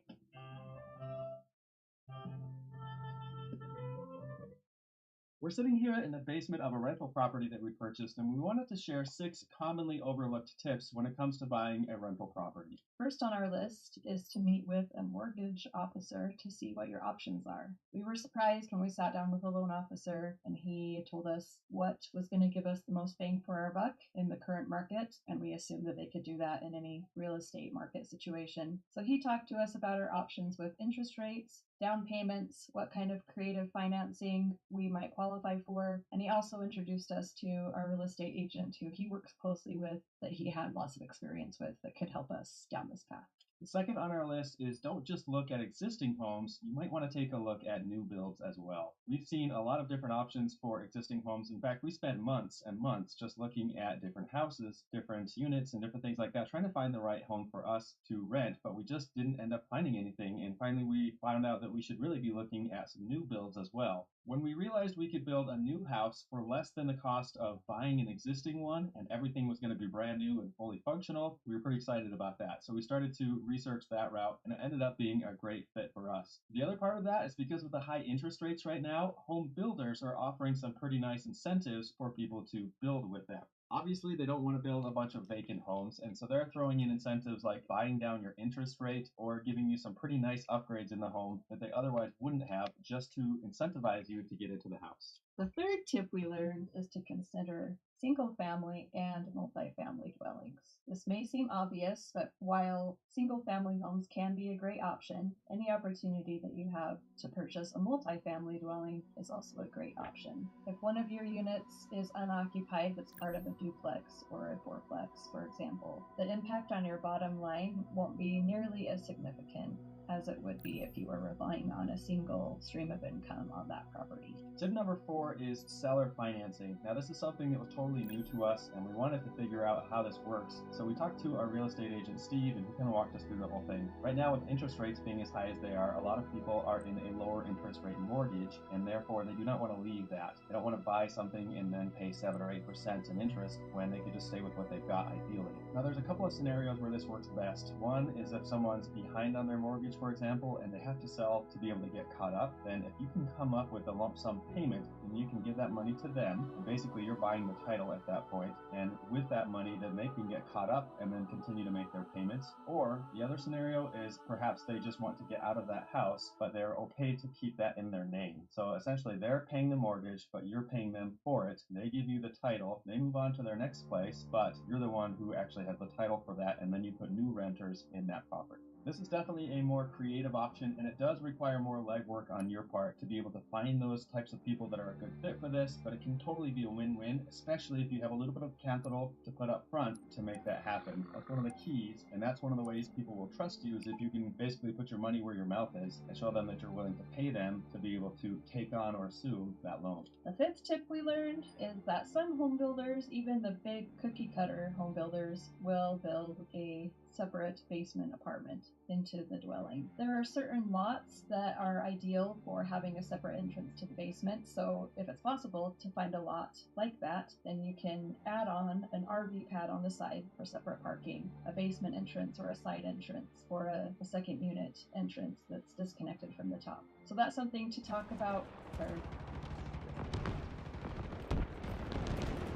We're sitting here in the basement of a rental property that we purchased, and we wanted to share 6 commonly overlooked tips when it comes to buying a rental property. First on our list is to meet with a mortgage officer to see what your options are. We were surprised when we sat down with a loan officer and he told us what was going to give us the most bang for our buck in the current market, and we assumed that they could do that in any real estate market situation. So he talked to us about our options with interest rates, down payments, what kind of creative financing we might qualify for, and he also introduced us to our real estate agent who he works closely with that he had lots of experience with that could help us down this path. The second on our list is don't just look at existing homes, you might want to take a look at new builds as well. We've seen a lot of different options for existing homes. In fact, we spent months and months just looking at different houses, different units, and different things like that, trying to find the right home for us to rent, but we just didn't end up finding anything, and finally we found out that we should really be looking at some new builds as well. When we realized we could build a new house for less than the cost of buying an existing one, and everything was going to be brand new and fully functional, we were pretty excited about that. So we started to research that route, and it ended up being a great fit for us. The other part of that is because of the high interest rates right now, home builders are offering some pretty nice incentives for people to build with them. Obviously, they don't want to build a bunch of vacant homes, and so they're throwing in incentives like buying down your interest rate or giving you some pretty nice upgrades in the home that they otherwise wouldn't have, just to incentivize you to get into the house. The third tip we learned is to consider single-family and multifamily dwellings. This may seem obvious, but while single-family homes can be a great option, any opportunity that you have to purchase a multifamily dwelling is also a great option. If one of your units is unoccupied that's part of a duplex or a fourplex, for example, the impact on your bottom line won't be nearly as significant as it would be if you were relying on a single stream of income on that property. Tip number 4 is seller financing. Now, this is something that was totally new to us, and we wanted to figure out how this works. So we talked to our real estate agent, Steve, and he kind of walked us through the whole thing. Right now, with interest rates being as high as they are, a lot of people are in a lower interest rate mortgage, and therefore they do not want to leave that. They don't want to buy something and then pay 7 or 8% in interest when they could just stay with what they've got, ideally. Now, there's a couple of scenarios where this works best. One is if someone's behind on their mortgage, for example, and they have to sell to be able to get caught up, then if you can come up with a lump sum payment, then you can give that money to them, and basically you're buying the title at that point, and with that money then they can get caught up and then continue to make their payments. Or the other scenario is perhaps they just want to get out of that house, but they're okay to keep that in their name. So essentially they're paying the mortgage, but you're paying them for it. They give you the title, they move on to their next place, but you're the one who actually has the title for that, and then you put new renters in that property. This is definitely a more creative option, and it does require more legwork on your part to be able to find those types of people that are a good fit for this, but it can totally be a win-win, especially if you have a little bit of capital to put up front to make that happen. That's one of the keys, and that's one of the ways people will trust you, is if you can basically put your money where your mouth is and show them that you're willing to pay them to be able to take on or assume that loan. The fifth tip we learned is that some home builders, even the big cookie cutter home builders, will build a separate basement apartment into the dwelling. There are certain lots that are ideal for having a separate entrance to the basement, so if it's possible to find a lot like that, then you can add on an RV pad on the side for separate parking, a basement entrance or a side entrance, or a second unit entrance that's disconnected from the top. So that's something to talk about. So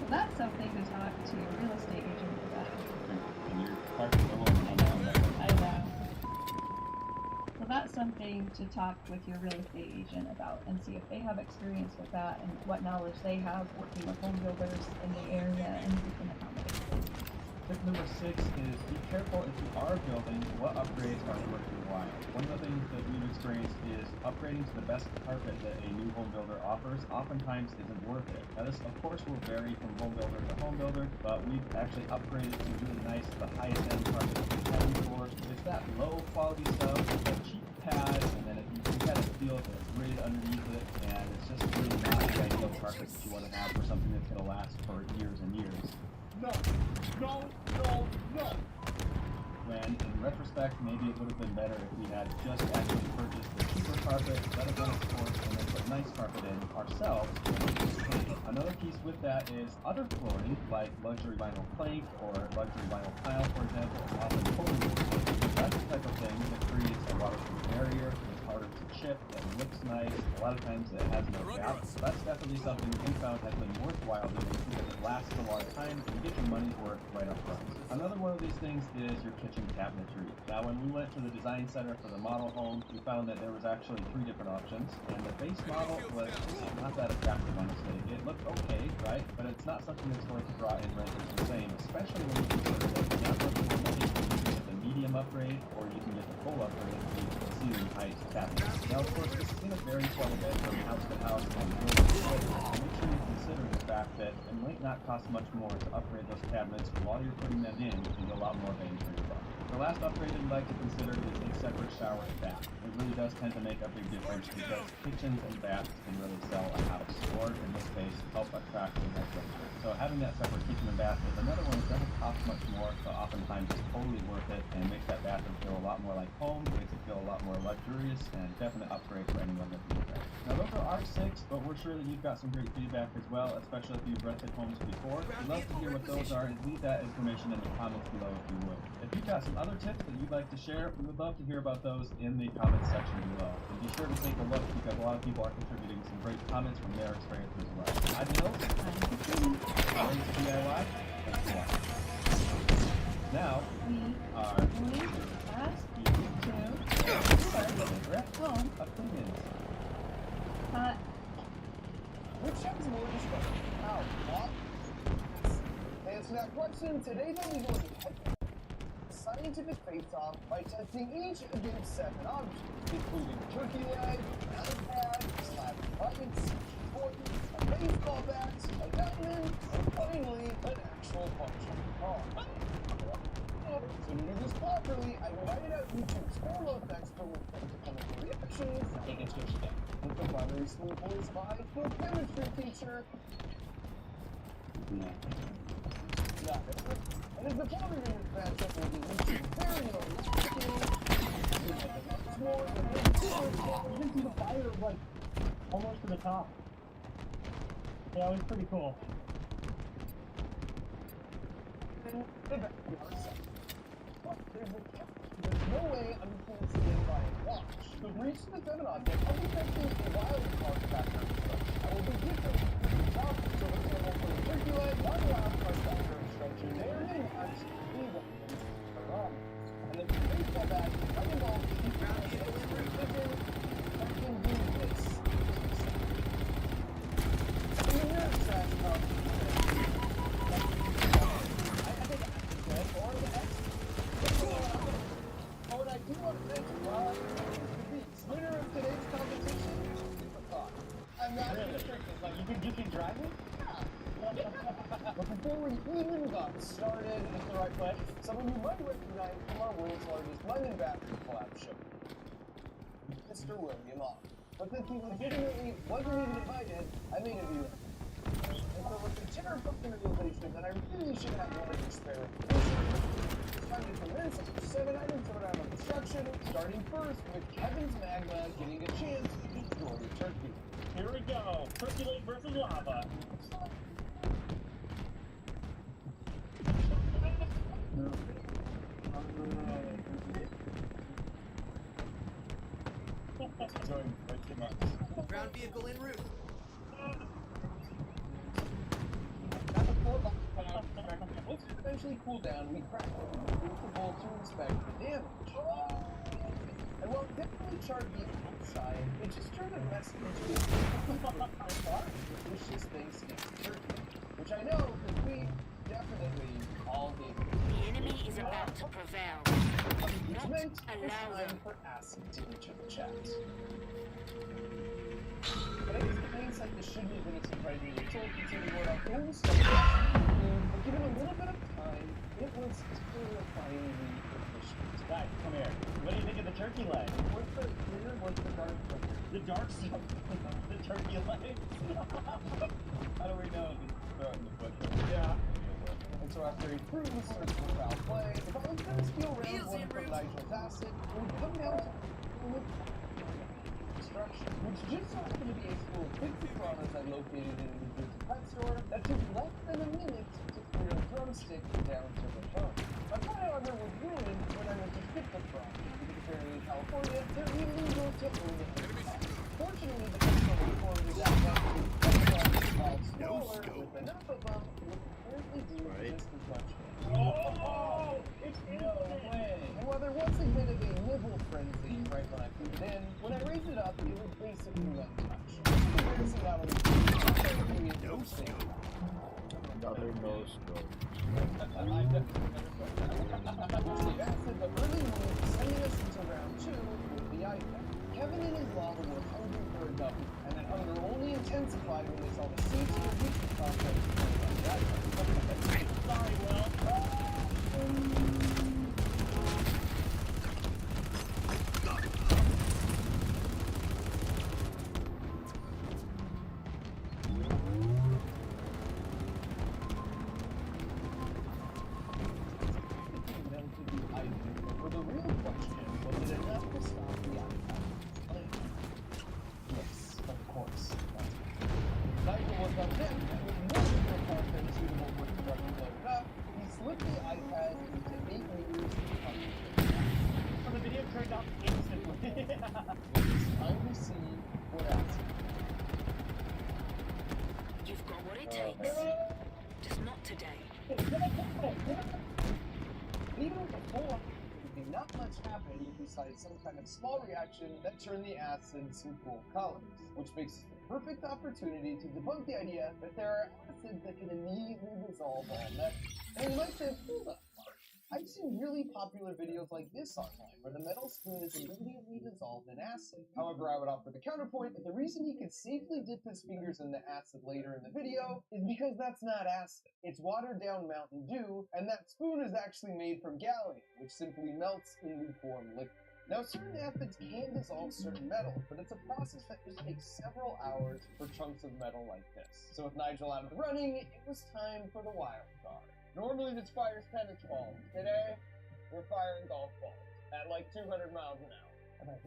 that's something to talk to a real estate agent about. And you're parking alone on that. I know. So that's something to talk with your real estate agent about and see if they have experience with that and what knowledge they have working with home builders in the area and who can accommodate. Tip number 6 is be careful if you are building what upgrades are worth your while. One of the things that we've experienced is upgrading to the best carpet that a new home builder offers oftentimes isn't worth it. Now this of course will vary from home builder to home builder, but we've actually upgraded to really nice, the highest end carpet that we have before. It's that low quality stuff, it's a cheap pad, and then you can kind of feel the grid underneath it, and it's just really not the ideal carpet that you want to have for something that's going to last for years and years. No. When, in retrospect, maybe it would have been better if we had just actually purchased the cheaper carpet, let it run its course, and then put nice carpet in ourselves. Another piece with that is other flooring, like luxury vinyl plank or luxury vinyl tile, for example, is often totally worth it. That's the type of thing that creates a waterproof barrier, it's harder to chip, it looks nice, a lot of times it has no gap. So that's definitely something we found has been worthwhile doing because it lasts a long time and you get your money's worth right up front. Another one of these things is your kitchen cabinetry. Now when we went to the design center for the model home, we found that there was actually 3 different options, and the base model was not that attractive, honestly. It looked okay, right? But it's not something that's going to draw in renters the same, especially when you consider that you're not looking for money. You can get the medium upgrade, or you can get the full upgrade to the ceiling height cabinet. Now of course this is going to vary quite a bit from house to house and building to building, so make sure you consider the fact that it might not cost much more to upgrade those cabinets, but while you're putting them in, you can get a lot more bang for your buck. The last upgrade I'd like to consider is a separate shower and bath. It really does tend to make a big difference because kitchens and baths can really sell a house, or in this case, help attract the next renter. So having that separate kitchen and bath is another one that doesn't cost much more, but oftentimes it's totally worth it and makes that bathroom feel a lot more like home, makes it feel a lot more luxurious, and definite upgrade for anyone that needs that. Now those are our 6, but we're sure that you've got some great feedback as well, especially if you've rented homes before. We'd love to hear what those are, and leave that information in the comments below if you would. If you've got some other tips that you'd like to share, we would love to hear about those in the comments section below. And be sure to take a look because a lot of people are contributing some great comments from their experiences as well. I'm Mills. I'm DIY. Thanks for watching. Now, we are going to ask you to share your favorite home opinions. Which one's more discovered? How? What? To answer that question, today's only going to be scientific face-off by testing each against 7 objects, including turkey leg, round pad, slab buckets, torches, a baseball bat, a diamond, and finally, an actual functional car. So to do this properly, I invited out YouTube's Orlo expert with chemical reactions, take it to a step. With the buttery smooth voice by the chemistry teacher. Yeah, and as the power unit matchup will be reaching very low, you can see the fire like almost to the top. Yeah, it was pretty cool. There's no way I'm going to see anybody watch. To reach the 7 object, I'll be testing a wild card factor instruction. I will be different. So for example, for the turkey leg, one wild card factor instruction may or may not be one wrong. And then for the baseball bat, I involve keeping the extra chicken, I can do this. In the mirror trash cup, I think I can get or the X. Oh, and I do electric. It's like you can drive it. But before we even got started, it's the right place. Some of you might recognize from our world's largest London battery collab show, Mr. William Ock. But since he legitimately wasn't even invited, I made a video. And so with the terrifying realization that I really should have one of your spare it's time to commence 7 items around construction, starting first with Kevin's Magma getting a chance to destroy the turkey. Here we go. Percolate versus lava. Ground vehicle en route. Once it eventually cooled down, we cracked it with the bolt to inspect the damage. And while it definitely charred the outside, it just turned a mess into a delicious Thanksgiving turkey, which I know because we definitely all did. The enemy is about to prevail. Which meant it's time for acid to each of the chats. But I guess in hindsight, this shouldn't have been a surprising result considering what our own stuff was. But given a little bit of time, it was terrifyingly efficient. Guys, come here. What do you think of the turkey leg? What's the dark stuff? The dark stuff? The turkey leg? How do we know if it's throwing the foot? Yeah. And so after a fruitless search for foul play, if I was going to steal round one from Nigel's acid, it would come down to destruction, which just so happened to be a school of pixie piranhas I located in a New Jersey pet store that took less than a minute to clear a drumstick down to the bone. My pet, however, was ruined when I went to pick the prawn, because apparently in California, they're illegal to own it. Fortunately, the pet store informed me that while smaller, with enough of them, it would apparently do just as much. Oh! It's no way! And while there was a bit of a nibble frenzy right when I put it in, when I raised it up, it was basically untouched. Embarrassing not only no scope. Another no scope. The acid, but early move, sending us into round 2 with the iPad. Kevin and his lava were hungry for a double, and that hunger only intensified when they saw the seeds of the future concept on the iPad. Sorry, Will. For the real question, was it enough to stop the iPad? Yes, of course. Nigel was on deck, and with no digital content suitable for construction loaded up, he slipped the iPad into 8 meters of So the video turned off instantly. It's time to see what else. You've got what it takes. Just not today. Even with the full activity, not much happened besides some kind of small reaction that turned the acid some cool colors, which makes it the perfect opportunity to debunk the idea that there are acids that can immediately dissolve all metal. And you might say, hold up, Mark. I've seen really popular videos like this online, where the metal spoon is immediately dissolved in acid. However, I would offer the counterpoint that the reason he could safely dip his fingers in the acid later in the video is because that's not acid. It's watered down Mountain Dew, and that spoon is actually made from gallium, which simply melts in lukewarm liquid. Now, certain acids can dissolve certain metals, but it's a process that just takes several hours for chunks of metal like this. So with Nigel out of the running, it was time for the wild card. Normally this fires tennis balls. Today, we're firing golf balls at like 200 miles an hour.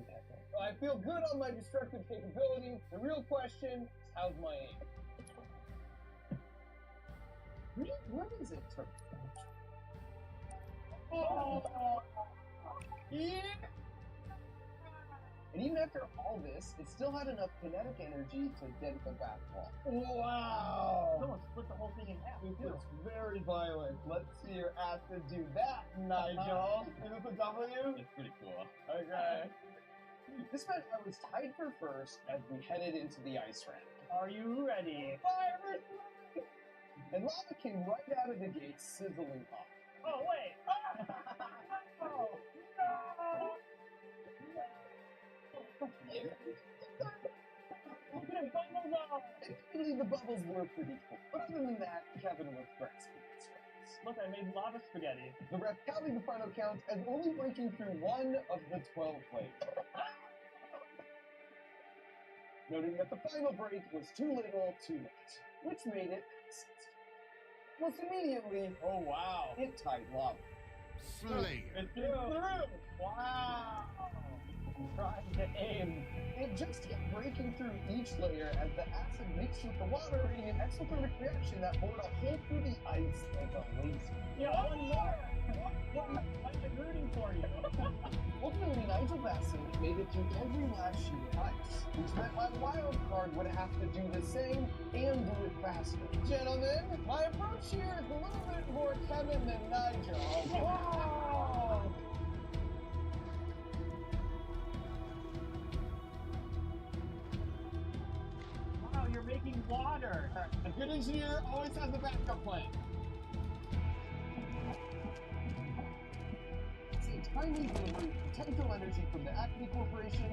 So I feel good on my destructive capabilities. The real question is, how's my aim? What is it, Turk? Yeah. And even after all this, it still had enough kinetic energy to dent the back wall. Wow! Someone split the whole thing in half. It's very violent. Let's see your acid do that, Nigel. Is this a W? It's pretty cool. Okay. This meant I was tied for first as we headed into the ice round. Are you ready? Fire! And lava came right out of the gate, sizzling hot. Oh, wait! Oh, no! Admittedly, the bubbles were pretty cool. But other than that, Kevin was great. Look, I made lava spaghetti. The ref tallied the final count as only breaking through one of the 12 plays. Noting that the final break was too little, too late, which made it almost immediately. Oh wow! It tied lava. Slay. It's through. Wow! I'm trying to aim. It just kept breaking through each layer as the acid mixed with the water, creating an exothermic reaction that bored a hole through the ice like a laser. Yeah, one more! I've been rooting for you. Ultimately, Nigel Bassett made it through every last sheet of ice, which meant my wild card would have to do the same and do it faster. Gentlemen, my approach here is a little bit more Kevin than Nigel. Wow! Wow, you're making water. A good engineer always has a backup plan. It's timely delivery of potential energy from the Acme Corporation.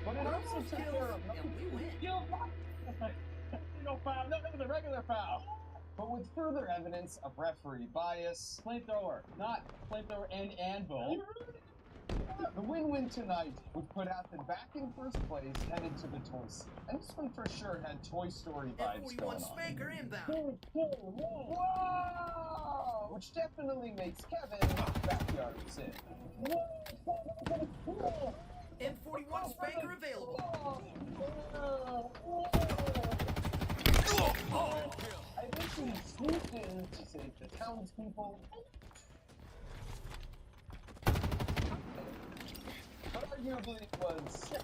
But it also took care of no foul. No, that was a regular foul. But with further evidence of referee bias, Flamethrower, not flamethrower and anvil. the win-win tonight would put Acid back in first place, headed to the toys. And this one for sure had Toy Story vibes going on. Spanker inbound. Whoa! Which definitely makes Kevin backyard Sid. M41 Spanker available. I eventually swooped in to save the townspeople. But arguably it was too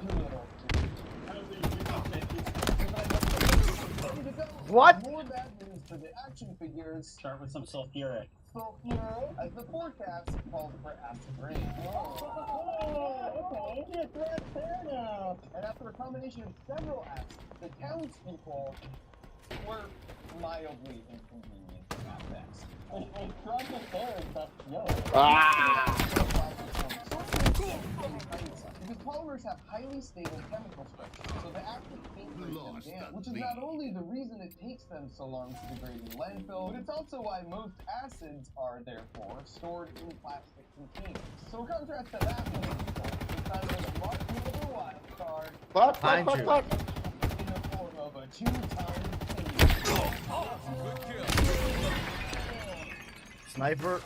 little. What? More bad news for the action figures. Start with some sulfuric. Sulfuro, as the forecast called for acid rain. Oh, okay. It's fair now. And after a combination of several acts, the townspeople were mildly inconvenienced at best. Because polymers have highly stable chemical structures, so the active paint breaks them down, which is not only the reason it takes them so long to degrade in landfill, but it's also why most acids are, therefore, stored in plastic containers. So in contrast to that, it's time for the Mark Miller wild card. Behind you. In the form of a two-time Good kill. Sniper.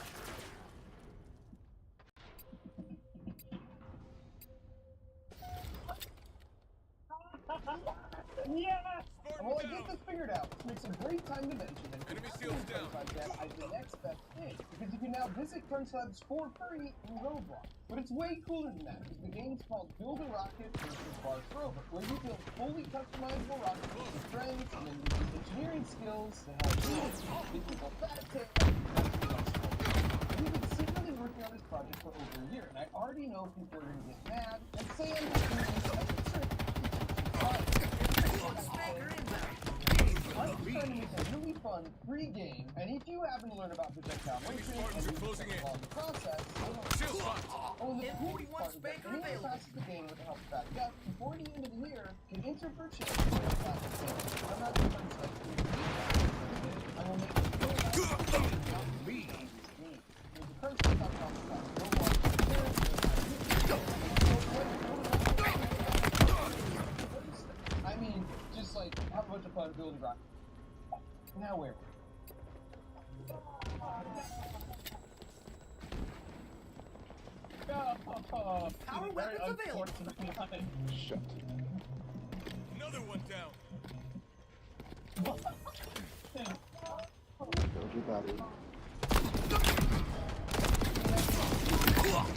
Yeah! Well, I get this figured out, which makes a great time to mention that Enemy seals down. as the next best thing, because you can now visit Crunch Labs for free in Roblox. But it's way cooler than that, because the game's called Build a Rocket versus Bars Rover, where you build fully customizable rockets with your friends, and then use engineering skills to help you make people faster. We've been secretly working on this project for over a year, and I already know people are going to get mad and say I'm just doing this as a trick. I'm just trying to make a really fun, free game, and if you happen to learn about projectile motion and along the process, oh, the cool part is that anyone passes the game with the help of back up before the end of the year can enter for a chance to win a classic game. I'm not going to I will make it me. The current I mean, just like have a bunch of fun building rockets. Now where? Power weapons available. Shut. Another one down. Build your battery.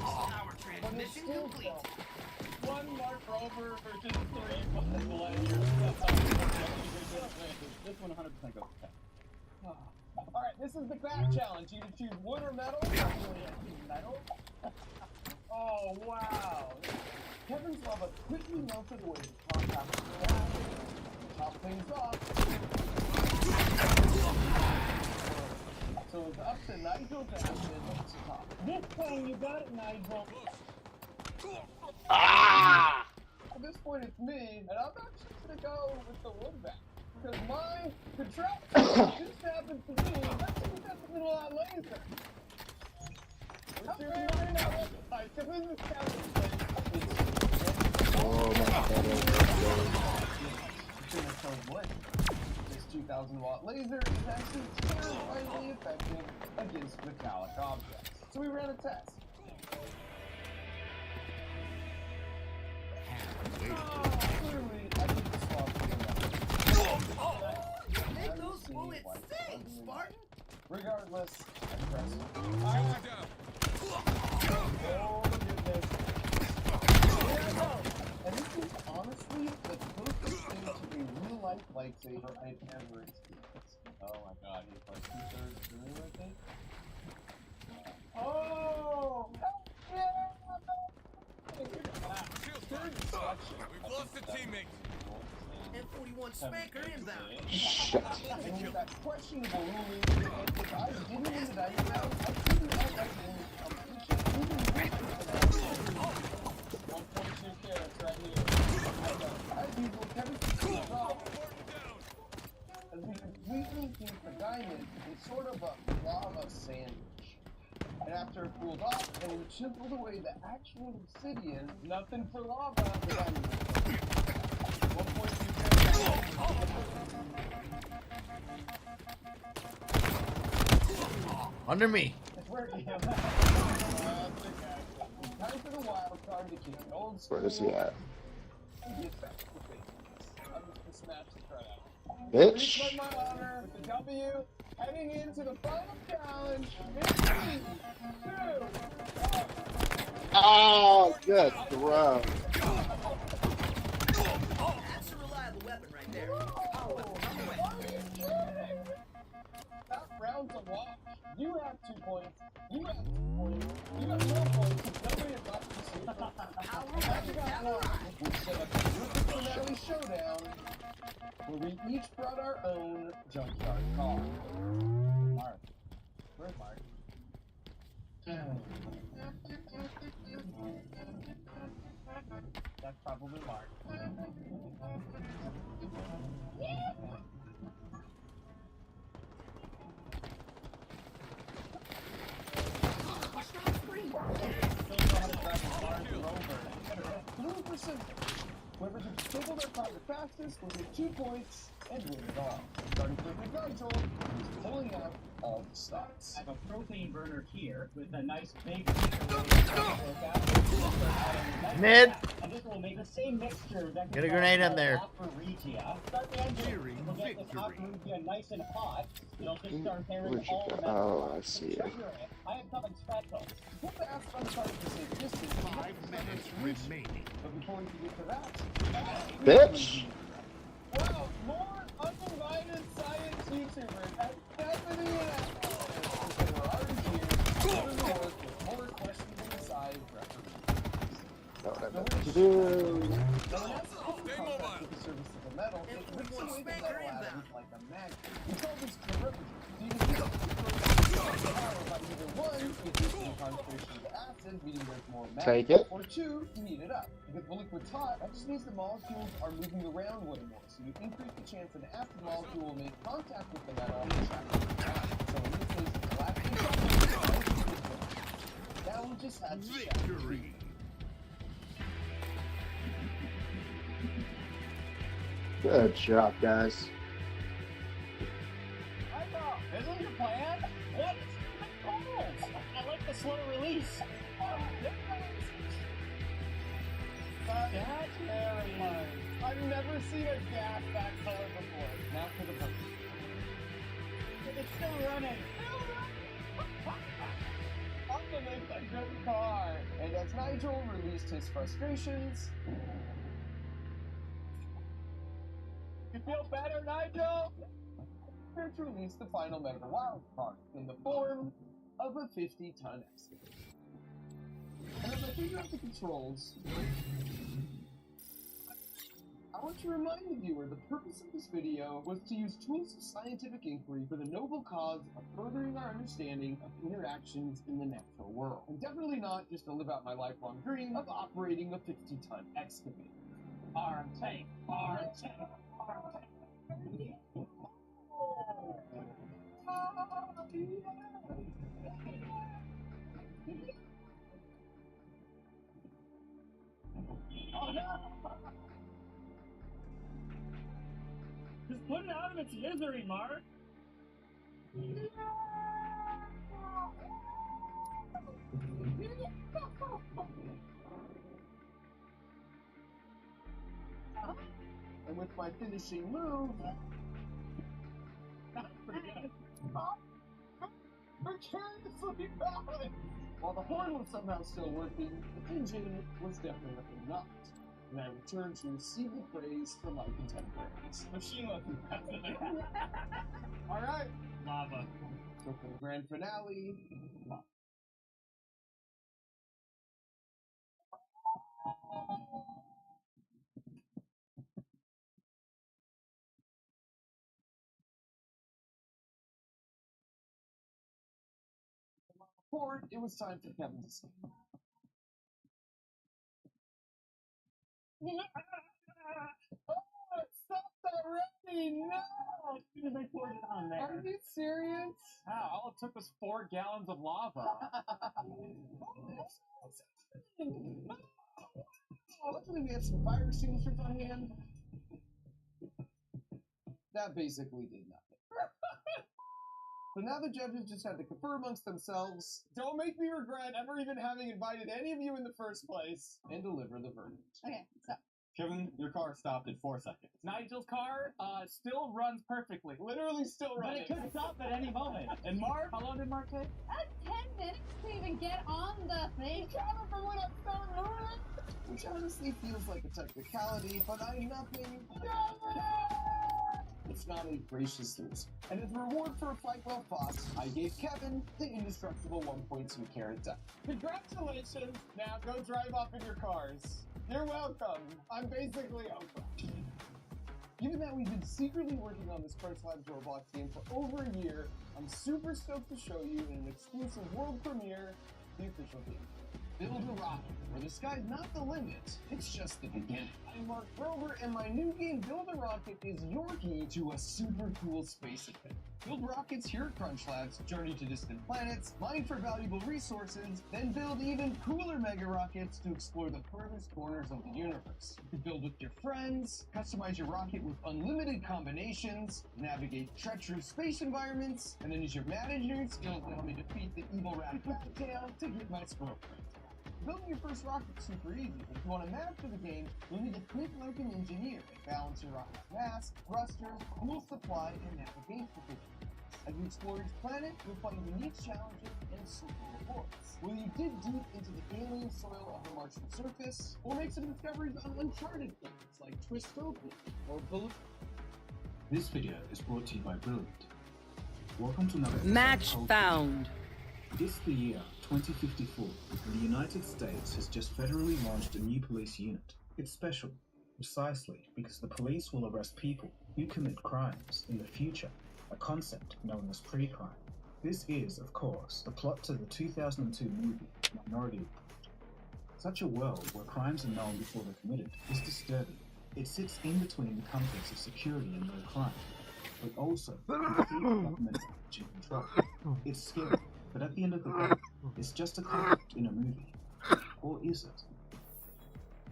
Power transmission complete. One Mark Rover versus 3 Gladiators. This one 100% goes to 10. Alright, this is the craft challenge. You can choose wood or metal. Metal? Oh, wow. Kevin's lava quickly melted away the top half of the glass. Top things off. So So it's up to Nigel to have the top. This time you got it, Nigel. Ah! At this point, it's me, and I'm actually gonna go with the wood back. Because my contraption just happened to be that's the middle of that laser. Oh my god. This 2,000-watt laser is actually terrifyingly effective against metallic objects. So we ran a test. Clearly, I think the swap Make those bullets sing, Spartan! Regardless, I press. Oh goodness. And this is honestly the closest thing to a real-life lightsaber I've ever experienced. Oh my god, he's like 2/3 through, I think. Oh! We've lost a teammate. M41 Spanker inbound. Shit. And with that questionable ruling, if I didn't win the dice round, I couldn't have that game completion. 142 carats right here. As usual, Kevin keeps off. As we completely keep the diamond in sort of a lava sandwich. And after it cooled off and we chiseled away the actual obsidian, nothing for lava, the diamond. 1.2 Under me. It's working. Time for the wild card to kick old school. Where is he at? I'm just gonna smash the crowd out. Bitch. Reach my honor with the W, heading into the final challenge. In 3, 2, 1. Oh, good throw. That's a reliable weapon right there. That round to watch. You have 2 points. You have 2 points. You have 1 point. Nobody has got to see. I've got 1. We set up a terrific finale showdown where we each brought our own junkyard car. Mark. Where's Mark? That's probably Mark. Whoever can stable their car the fastest will get 2 points and win it all. Starting with Nigel, who's pulling out all the stops. I have a propane burner here with a nice big Mid. and this will make the same mixture that Get a grenade in there. Regia. Start the engine. We'll get this Regia nice and hot. It'll just start tearing Where'd you all go? the Oh, I see it. I have something special. Put the ass on the side to save distance. 5 minutes remaining. But before we can get to that, Bitch. wow, more uninvited science YouTubers at Stephanie and Apple. We're already here. Go to the north with more questionable side referees. Don't have nothing to do. Now, when that's contact with the surface of the metal, it rips away the metal atoms like a magnet. We call this corrosion. So you can get by either 1, reducing the concentration of the acid, meaning there's more magnet, Take it. or 2, you heat it up. Because the liquid's hot, that just means the molecules are moving around way more, so you increase the chance an acid molecule will make contact with the metal and attract it. So in this case, the lactic acid, now we just had to check. Victory. Good job, guys. Isn't your plan? What? I like the slow release. That's very nice. I've never seen a gas that color before. Not for the purpose. It's still running. I'm gonna make a good car. And as Nigel released his frustrations, you feel better, Nigel? Prepare to release the final mega wild card in the form of a 50-ton excavator. And as I figure out the controls, I want to remind the viewer the purpose of this video was to use tools of scientific inquiry for the noble cause of furthering our understanding of interactions in the natural world. And definitely not just to live out my lifelong dream of operating a 50-ton excavator. Arm tank, arm tank, arm tank. Oh no! Just put it out of its misery, Mark! And with my finishing move, precariously balanced. While the horn was somehow still working, the engine was definitely not. And I returned to receive the praise from my contemporaries. Machine wasn't Alright. Lava. So for the grand finale, it was time for Kevin to speak. It stopped already! No! As soon as I poured it on there. Are you serious? Wow, all it took was 4 gallons of lava. Luckily we had some fire extinguishers on hand. That basically did nothing. So now the judges just had to confer amongst themselves. Don't make me regret ever even having invited any of you in the first place. And deliver the verdict. Okay, so. Kevin, your car stopped in 4 seconds. Nigel's car still runs perfectly. Literally still running. But it could stop at any moment. And Mark, how long did Mark take? 10 minutes to even get on the thing. For when I start moving. Which honestly feels like a technicality, but I'm nothing. It's not a gracious loser. And as a reward for a fight well fought, I gave Kevin the indestructible 1.2 carat die. Congratulations! Now go drive off in your cars. You're welcome. I'm basically over. Given that we've been secretly working on this Crunch Labs Roblox game for over a year, I'm super stoked to show you in an exclusive world premiere the official game. Build a rocket, where the sky's not the limit, it's just the beginning. I'm Mark Grover, and my new game, Build a Rocket, is your key to a super cool space event. Build rockets here at Crunch Labs, journey to distant planets, mine for valuable resources, then build even cooler mega rockets to explore the furthest corners of the universe. You can build with your friends, customize your rocket with unlimited combinations, navigate treacherous space environments, and then use your managing skills to help me defeat the evil rat Tail to get my score print. Building your first rocket is super easy, but if you want to master the game, you'll need to think like an engineer and balance your rocket's mass, thrusters, fuel supply, and navigation capabilities. As you explore each planet, you'll find unique challenges and super rewards. Will you dig deep into the alien soil of the Martian surface, or make some discoveries on uncharted planets like Twistopia or Bullet? This video is brought to you by Brilliant. Welcome to another Match found. This is the year 2054, and the United States has just federally launched a new police unit. It's special, precisely because the police will arrest people who commit crimes in the future, a concept known as pre-crime. This is, of course, the plot to the 2002 movie, Minority Report. Such a world where crimes are known before they're committed is disturbing. It sits in between the comforts of security and no crime, but also complete government control. It's scary. But at the end of the day, it's just a concept in a movie. Or is it?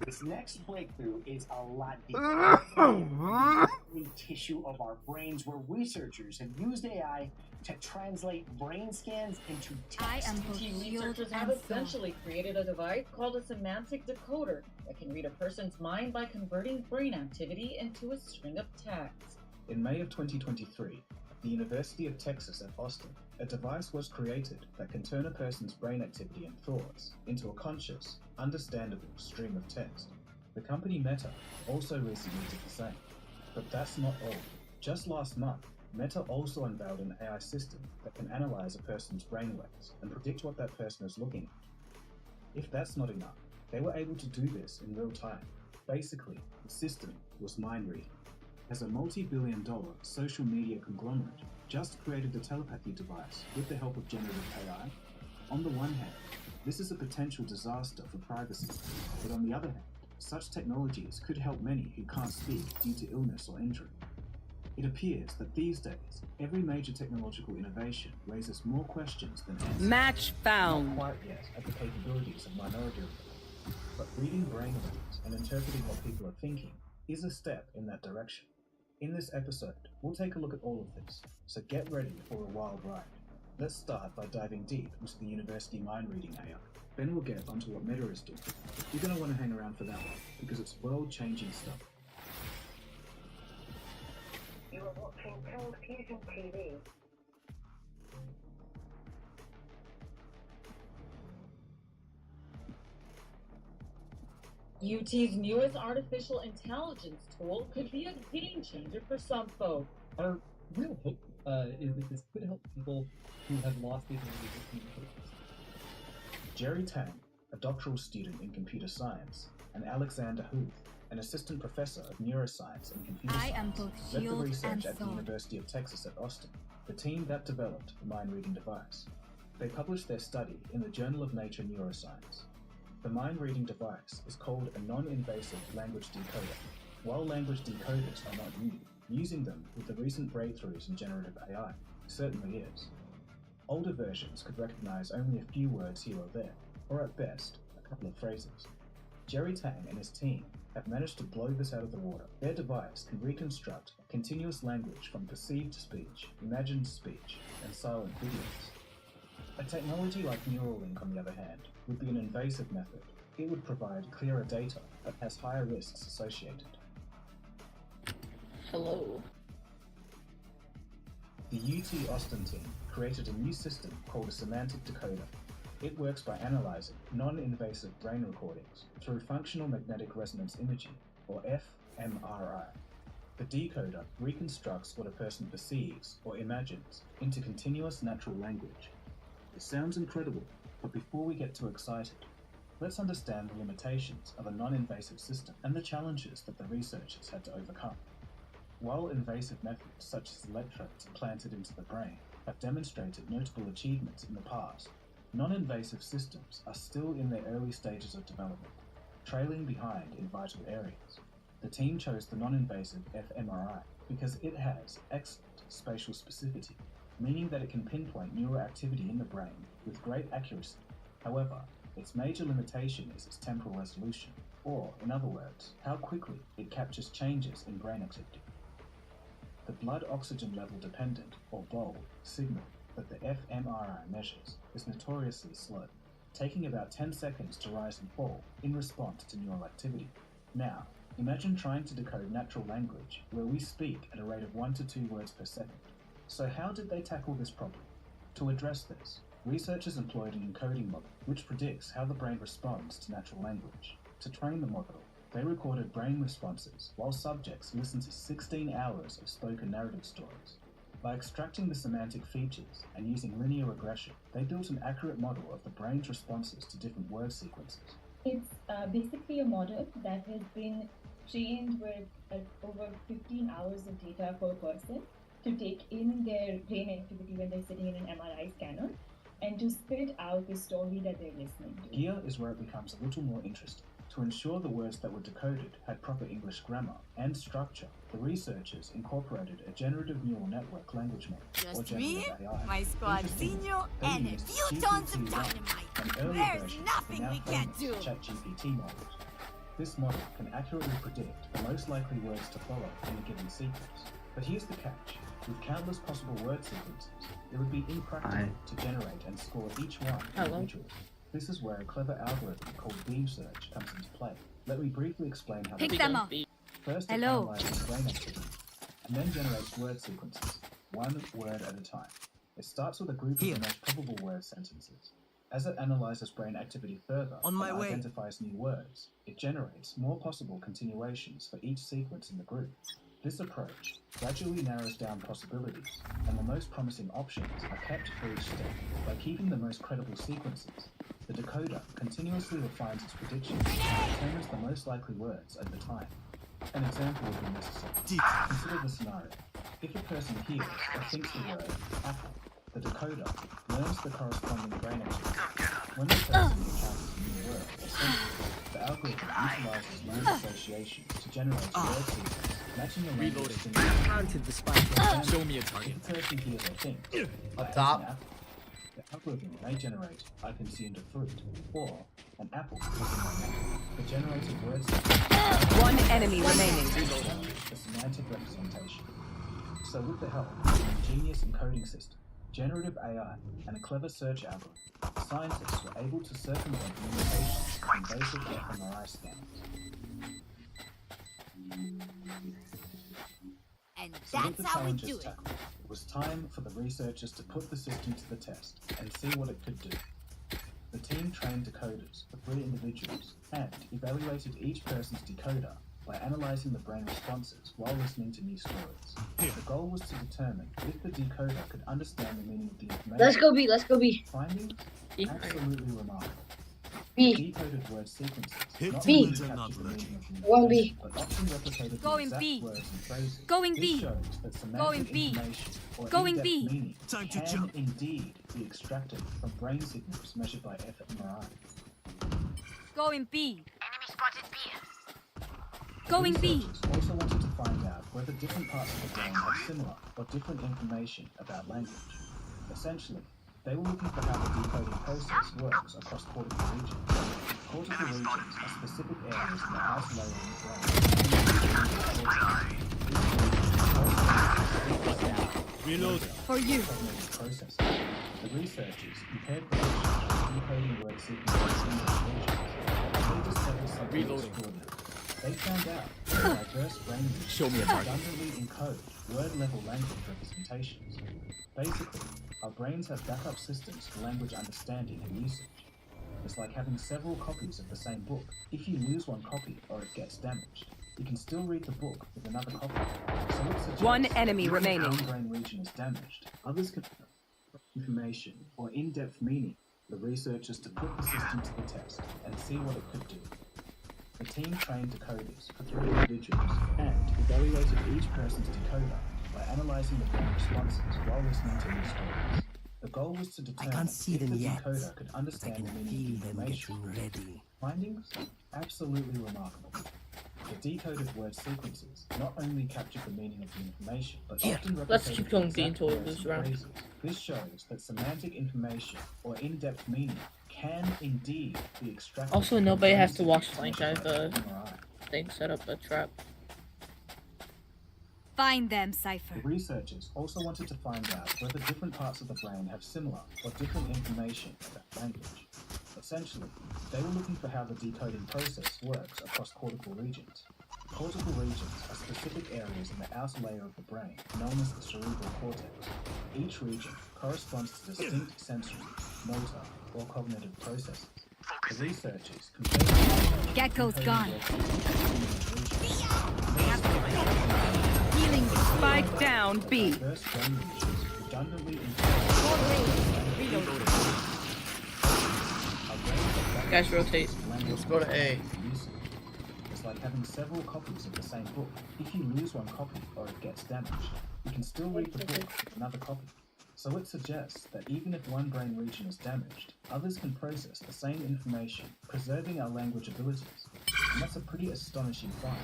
This next breakthrough is a lot deeper. The tissue of our brains, where researchers have used AI to translate brain scans into text. Researchers have essentially created a device called a semantic decoder that can read a person's mind by converting brain activity into a string of text. In May of 2023, at the University of Texas at Austin, a device was created that can turn a person's brain activity and thoughts into a conscious, understandable string of text. The company Meta also recently did the same. But that's not all. Just last month, Meta also unveiled an AI system that can analyze a person's brainwaves and predict what that person is looking at. If that's not enough, they were able to do this in real time, Basically, the system was mind reading. As a multi-billion-dollar social media conglomerate just created the telepathy device with the help of generative AI, on the one hand, this is a potential disaster for privacy, but on the other hand, such technologies could help many who can't speak due to illness or injury. It appears that these days, every major technological innovation raises more questions than answers. Match found. Not quite yet at the capabilities of Minority Report, but reading brainwaves and interpreting what people are thinking is a step in that direction. In this episode, we'll take a look at all of this, so get ready for a wild ride. Let's start by diving deep into the university mind reading AI. Then we'll get onto what Meta is doing. You're going to want to hang around for that one, because it's world-changing stuff. You are watching Cold Fusion TV. UT's newest artificial intelligence tool could be a game changer for some folk. Our real hope is that this could help people who have lost the ability to communicate. Jerry Tang, a doctoral student in computer science, and Alexander Huth, an assistant professor of neuroscience and computer science, led the research at the University of Texas at Austin, the team that developed the mind-reading device. They published their study in the Journal of Nature Neuroscience. The mind-reading device is called a non-invasive language decoder. While language decoders are not new, using them with the recent breakthroughs in generative AI certainly is. Older versions could recognize only a few words here or there, or at best, a couple of phrases. Jerry Tang and his team have managed to blow this out of the water. Their device can reconstruct a continuous language from perceived speech, imagined speech, and silent videos. A technology like Neuralink, on the other hand, would be an invasive method. It would provide clearer data, but has higher risks associated. Hello. The UT Austin team created a new system called a semantic decoder. It works by analyzing non-invasive brain recordings through functional magnetic resonance imaging, or fMRI. The decoder reconstructs what a person perceives or imagines into continuous natural language. It sounds incredible, but before we get too excited, let's understand the limitations of a non-invasive system and the challenges that the researchers had to overcome. While invasive methods such as electrodes implanted into the brain have demonstrated notable achievements in the past, non-invasive systems are still in their early stages of development, trailing behind in vital areas. The team chose the non-invasive fMRI because it has excellent spatial specificity, meaning that it can pinpoint neural activity in the brain with great accuracy. However, its major limitation is its temporal resolution, or, in other words, how quickly it captures changes in brain activity. The blood oxygen level dependent, or BOLD, signal that the fMRI measures is notoriously slow, taking about 10 seconds to rise and fall in response to neural activity. Now, imagine trying to decode natural language where we speak at a rate of 1 to 2 words per second. So how did they tackle this problem? To address this, researchers employed an encoding model which predicts how the brain responds to natural language. To train the model, they recorded brain responses while subjects listened to 16 hours of spoken narrative stories. By extracting the semantic features and using linear regression, they built an accurate model of the brain's responses to different word sequences. It's basically a model that has been trained with over 15 hours of data per person to take in their brain activity when they're sitting in an MRI scanner and to spit out the story that they're listening to. Here is where it becomes a little more interesting. To ensure the words that were decoded had proper English grammar and structure, the researchers incorporated a generative neural network language model, or generative AI. My squadzinho, and a few tons of dynamite. There's nothing we can't do. ChatGPT models. This model can accurately predict the most likely words to follow in a given sequence. But here's the catch. With countless possible word sequences, it would be impractical to generate and score each one individually. This is where a clever algorithm called beam search comes into play. Let me briefly explain how Pick that them works. up. First, it analyzes brain activity, and then generates word sequences, one word at a time. It starts with a group of the most probable word sentences. As it analyzes brain activity further and identifies new words, it generates more possible continuations for each sequence in the group. This approach gradually narrows down possibilities, and the most promising options are kept for each step. By keeping the most credible sequences, The decoder continuously refines its predictions and determines the most likely words over time. An example would be necessary. Consider the scenario. If a person hears or thinks the word apple, the decoder learns the corresponding brain activity. When the person encounters a new word or sentence, the algorithm utilizes learned associations to generate a word sequence matching the language Planted the spike. Show me a target. If the person hears or thinks Up top. an apple, the algorithm may generate I consumed a fruit or an apple was in my mouth. The generated word sequence One enemy remaining. the semantic representation. So with the help of an ingenious encoding system, generative AI, and a clever search algorithm, scientists were able to circumvent limitations in basic fMRI scans. And So with that's the how we challenges do it. tackled, it was time for the researchers to put the system to the test and see what it could do. The team trained decoders for 3 individuals and evaluated each person's decoder by analyzing the brain responses while listening to new stories. The goal was to determine if the decoder could understand the meaning of the information. Let's go B, let's go B. Findings? Absolutely remarkable. B. Decoded word sequences not B. only captured the meaning of the One B. but often replicated the Going exact B. words and phrases. Going This B. shows that semantic Going B. information or Going in-depth B. meaning Time to can jump. indeed be extracted from brain signals measured by fMRI. Going B. Enemy spotted B. Going B. Researchers also wanted to find out whether different parts of the brain have similar or different information about language. Essentially, they were looking for how the decoding process works across cortical regions. Cortical regions are specific areas in the outer layer of the brain. Reload. For you. Processing. The researchers compared predictions of decoding word sequences in these regions. They discovered something extraordinary. They found out that diverse brain regions Show me a target. redundantly encode word-level language representations. Basically, our brains have backup systems for language understanding and usage. It's like having several copies of the same book. If you lose one copy or it gets damaged, you can still read the book with another copy. So it suggests One enemy even if remaining. one brain region is damaged, others can information or in-depth meaning the researchers to put the system to the test and see what it could do. The team trained decoders for 3 individuals and evaluated each person's decoder by analyzing the brain responses while listening to new stories. The goal was to determine can't see if them the yet, decoder could understand the meaning of the information. ready. Findings? Absolutely remarkable. The decoded word sequences not only captured the meaning of the information, but often Let's replicated keep the going exact until we words lose and round. phrases. This shows that semantic information or in-depth meaning can indeed be extracted. Also, from nobody brain has to watch signals Flank. I have measured by a fMRI. thing set up a trap. Find them, Cypher. The researchers also wanted to find out whether different parts of the brain have similar or different information about language. Essentially, they were looking for how the decoding process works across cortical regions. Cortical regions are specific areas in the outer layer of the brain known as the cerebral cortex. Each region corresponds to distinct sensory, motor, or cognitive processes. The researchers compared Gecko's gone. Healing. Spike down B. diverse brain regions redundantly Guys, rotate. Let's go to A. It's like having several copies of the same book. If you lose one copy or it gets damaged, you can still read the book with another copy. So it suggests that even if one brain region is damaged, others can process the same information, preserving our language abilities. And that's a pretty astonishing find.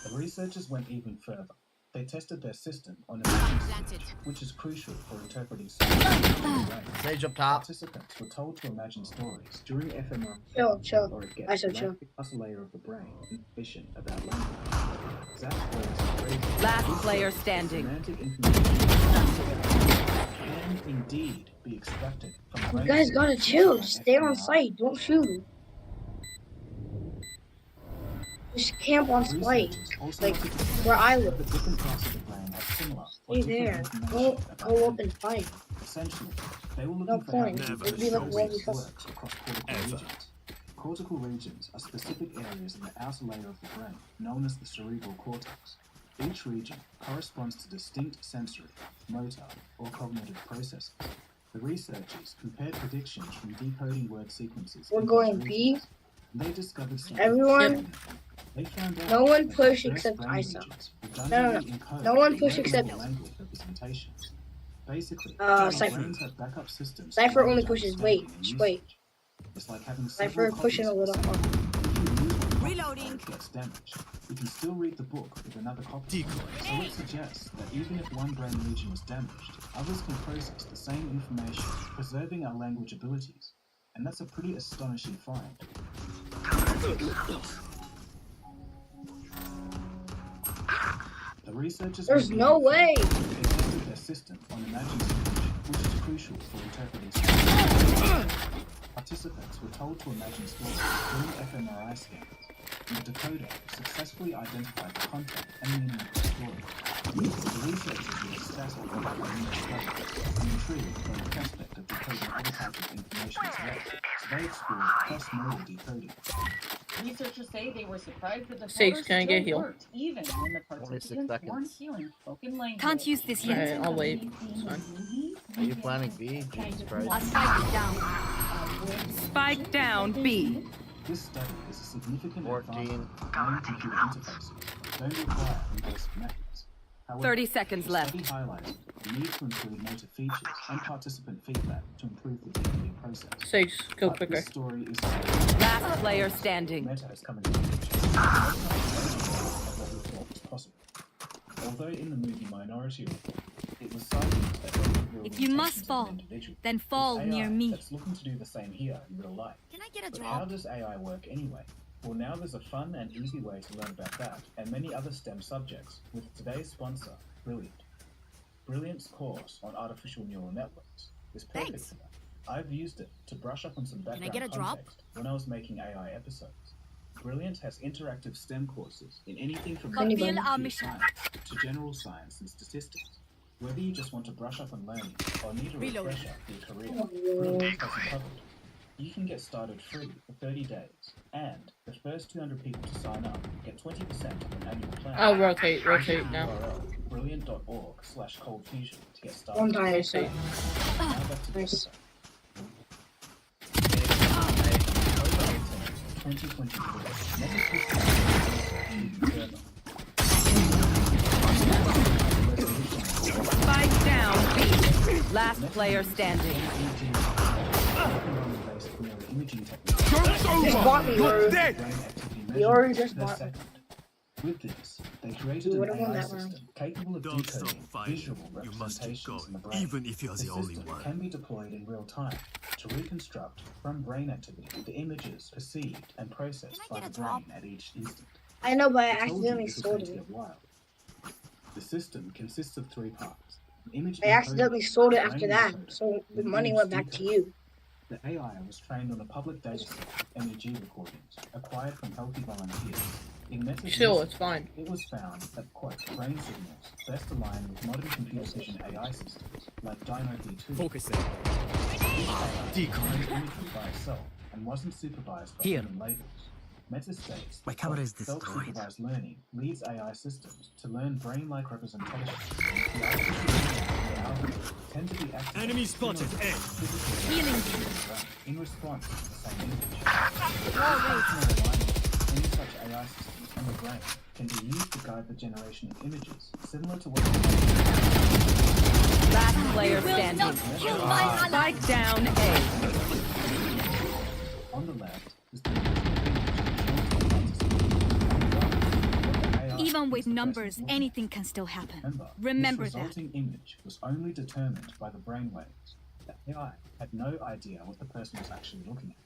The researchers went even further. They tested their system on imaging speech, which is crucial for interpreting Sage up top. Participants were told to imagine stories during fMRI Chill. or it I gets said chill. the outer layer of the brain information about language. Exact words and phrases. Last This player shows that standing. semantic information can indeed be extracted from You brain guys gotta signals chill. by Stay on fMRI. site. Don't shoot. Just camp on site. Researchers also Like wanted to find where I out live. whether different parts of the brain have similar or Stay there. different Go information about up language. and fight. Essentially, they were No looking for how point. the It'd decoding be like process really fun. works across cortical regions. Cortical regions are specific areas in the outer layer of the brain known as the cerebral cortex. Each region corresponds to distinct sensory, motor, or cognitive processes. The researchers compared predictions from decoding word sequences. We're in going these B. regions, and they discovered something Everyone, fascinating. They found out no one that push diverse except brain Isa. regions No. redundantly encode No one push except- low-level language representations. Basically, Cypher. brains have backup systems. Cypher for only knowledge pushes. Wait, understanding and just usage. wait. It's like having Cypher several pushing a copies little of the more. same. If you lose one copy, Reloading. or it gets damaged, you can still read the book with another copy. So it suggests that even if one brain region is damaged, others can process the same information, preserving our language abilities. And that's a pretty astonishing find. The researchers There's no way. They tested their system on Imagine speech, which is crucial for interpreting speech. Participants were told to imagine stories during fMRI scans, and the decoder successfully identified the content and meaning of the story. The researchers were ecstatic about their new discovery and intrigued by the prospect of decoding other types of information as well, so they explored cross-modal decoding. Researchers say they were surprised that the Sage, decoders can I get still healed? worked, even when the 26 participants weren't seconds. hearing spoken language. Can't use this yet. Alright, I'll wait. It's fine. Are you planning B? Jesus Christ. I'll spike it down. Spike down B. This study is a significant 14. advancement in brain computer interfaces that don't require invasive methods. However, 30 seconds the left. study highlighted the need to include motor features and participant feedback to improve the decoding process. Sage, go But quicker. This story is Last player standing. Meta has come into the picture. Of what we thought was possible. Although in the movie Minority Report, it was cited that there were real If you must limitations of fall, an individual. then fall There's near AI me. That's looking to do the same here in real life. Can I get a But how drop? does AI work anyway? Well, now there's a fun and easy way to learn about that and many other STEM subjects with today's sponsor, Brilliant. Brilliant's course on artificial neural networks is perfect Thanks. for that. I've used it to brush up on some I background get a drop? context when I was making AI episodes. Brilliant has interactive STEM courses in anything from Fulfill computer our mission. science to general science and statistics. Whether you just want to brush up on learning or need a Reload. refresher for your career, Brilliant has you covered. You can get started free for 30 days, and the first 200 people to sign up get 20% of an annual plan. I'll rotate now. URL, brilliant.org/coldfusion to get started. One time. Sage. Now back to the Nice. episode. 2024. Meta pushed further. Spike down B. Last player standing. Just bought me, Rory. You already just bought me. With this, they created You an would've won AI that round. system capable of Don't stop decoding fighting. visual You must keep representations in the going, brain. even if you're the only system one. can be deployed in real time to reconstruct from brain activity the images perceived and processed by the brain at each instant. I know, but I I told you accidentally this was sold going to it. get wild. The system consists of 3 parts. An image I accidentally encoder, sold it brain after that, encoder, so the and money image went back to decoder. you. The AI was trained on a public dataset of MEG recordings acquired from healthy volunteers. In Meta's Chill, research, it's fine. It was found that, quote, brain signals best align with modern computer vision AI systems like DynoV2. Focusing. Decoy. Imagery by itself and wasn't supervised by Here. human labels. Meta states My that, camera quote, is destroyed. self-supervised learning leads AI systems to learn brain-like representations. The artificial intelligence tend to be activated Enemy spotted. A. Healing. in response to the same image. Any such AI systems on the brain can be used to guide the generation of images, similar to what Last player Will standing. not kill my ally. Spike down A. on the left is Even with numbers, anything can still happen. Remember this that. resulting image was only determined by the brainwaves. The AI had no idea what the person was actually looking at.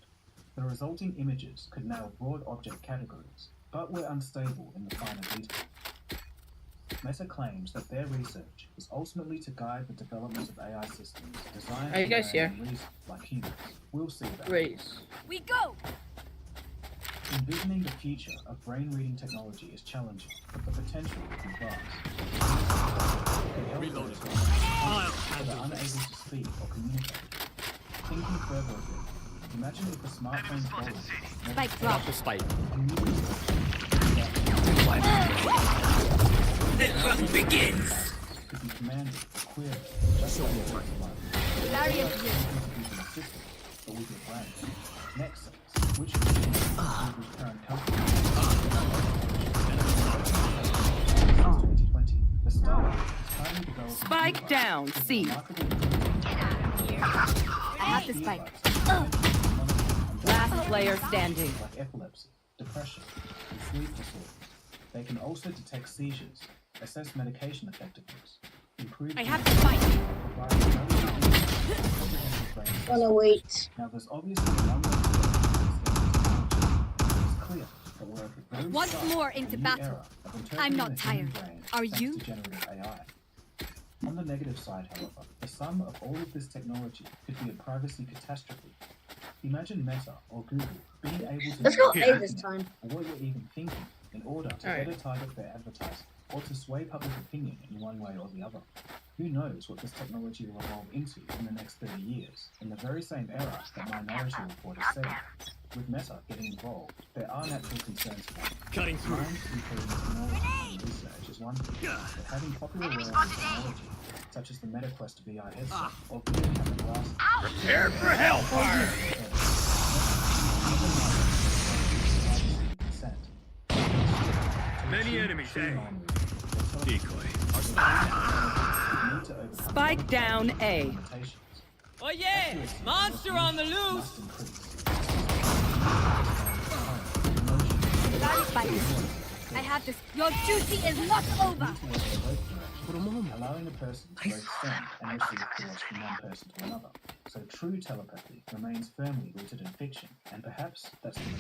The resulting images could narrow broad object categories, but were unstable in the finer detail. Meta claims that their research is ultimately to guide the development of AI systems designed Are you to guys learn here? and reason like humans. We'll see about Race. We go! Envisioning the future of brain-reading technology is challenging, but the potential is vast. Reloading. They are unable to speak or communicate. Thinking further a bit, imagine if the smartphone's body Spike drop. The spike. The hunt begins. Could be commanded or queried just by your target line. Barrier here. But with your brain. Nexus, which is Google's current company. 2020, the startup is currently developing Spike down, C. I have the spike. Last player standing. Like epilepsy, depression, and sleep disorders. They can also detect seizures, assess medication effectiveness, improve. I have the spike. Wanna wait. Now, there's obviously one way to do it's clear that we're at the very Once start more of into a new battle. era of interpreting I'm not the human tired. brain Are thanks you? to generative AI. On the negative side, however, the sum of all of this technology could be a privacy catastrophe. Imagine Meta or Google being able to Let's know go what A you're this thinking time. or what you're even thinking in order to Alright. better target their advertising or to sway public opinion in one way or the other. Who knows what this technology will evolve into in the next 30 years, in the very same era that Minority Report is set in. With Meta getting involved, there are natural concerns about it. Cutting through. Trying to include technology in research is one thing, but having popular wearable technology, such as the MetaQuest VR headset or video camera glasses, Prepare for hellfire! Many enemies, eh? Decoy. Spike down A. Oh yeah! Monster on the loose! I have this. Your duty is not over. Allowing a person to both send and receive thoughts from one person to another. So true telepathy remains firmly rooted in fiction, and perhaps that's the case.